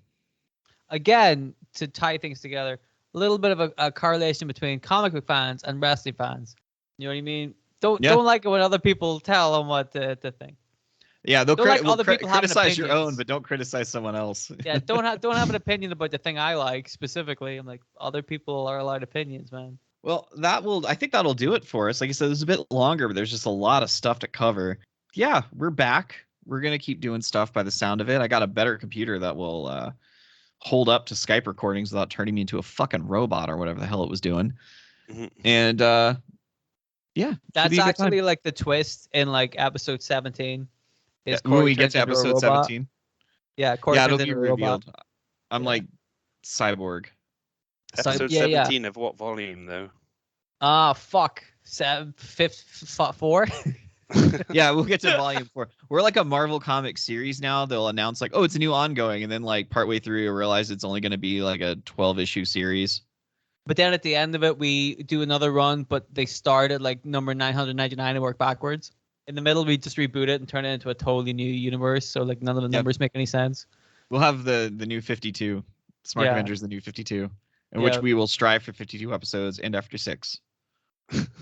Again, to tie things together, a little bit of a correlation between comic book fans and wrestling fans. You know what I mean? Don't like it when other people tell them what to think. Yeah, they'll criticize your own, but don't criticize someone else. Yeah, don't have an opinion about the thing I like specifically. I'm like, other people are allowed opinions, man. Well, I think that'll do it for us. Like I said, it's a bit longer, but there's just a lot of stuff to cover. Yeah, we're back. We're gonna keep doing stuff by the sound of it. I got a better computer that will hold up to Skype recordings without turning me into a fucking robot or whatever the hell it was doing. Mm-hmm. And yeah, that's actually like the twist in like episode 17. When we get to episode 17. Yeah, it'll be revealed. I'm like Cyborg. Episode 17 of what volume though? Fuck. 4. Yeah, we'll get to volume 4. We're like a Marvel comic series now. They'll announce like, oh, it's a new ongoing, and then like partway through you realize it's only going to be like a 12-issue series. But then at the end of it, we do another run, but they start at like number 999 and work backwards. In the middle, we just reboot it and turn it into a totally new universe. So like none of the numbers make any sense. We'll have the new 52, Smark Avengers, the new 52, in which we will strive for 52 episodes and after 6.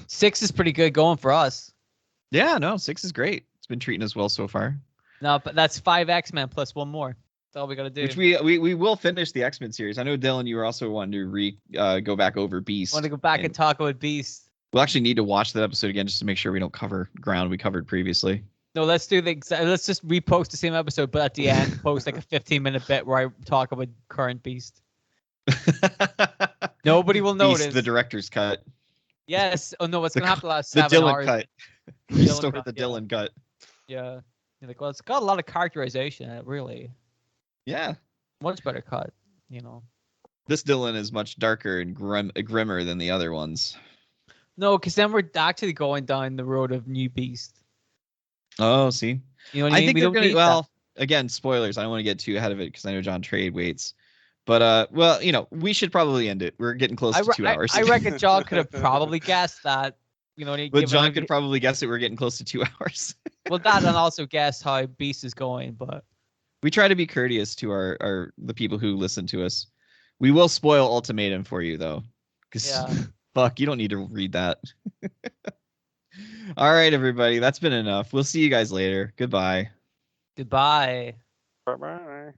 6 is pretty good going for us. Yeah, no, 6 is great. It's been treating us well so far. No, but that's 5 X-Men plus 1 more. That's all we got to do. Which we will finish the X-Men series. I know, Dylan, you were also wanting to go back over Beast. I want to go back and talk about Beast. We'll actually need to watch that episode again just to make sure we don't cover ground we covered previously. No, let's just repost the same episode, but at the end, post like a 15-minute bit where I talk about current Beast. Nobody will notice. Beast, the director's cut. Yes. Oh no, it's gonna have to last 7 hours. The Dylan cut. Restore the Dylan cut. Yeah. You're like, well, it's got a lot of characterization in it, really. Yeah. Much better cut, you know. This Dylan is much darker and grimmer than the other ones. No, because then we're actually going down the road of New Beast. Oh, see? You know what I mean? think We they're don't gonna. need Well, that. again, spoilers. I don't want to get too ahead of it because I know John Trade waits. But well, we should probably end it. We're getting close to 2 hours. I reckon John could have probably guessed that. You know, But John could probably guess it. We're getting close to 2 hours. Well, that and also guess how Beast is going, but we try to be courteous to the people who listen to us. We will spoil Ultimatum for you though, because fuck, you don't need to read that. All right, everybody, that's been enough. We'll see you guys later. Goodbye. Goodbye. Bye-bye.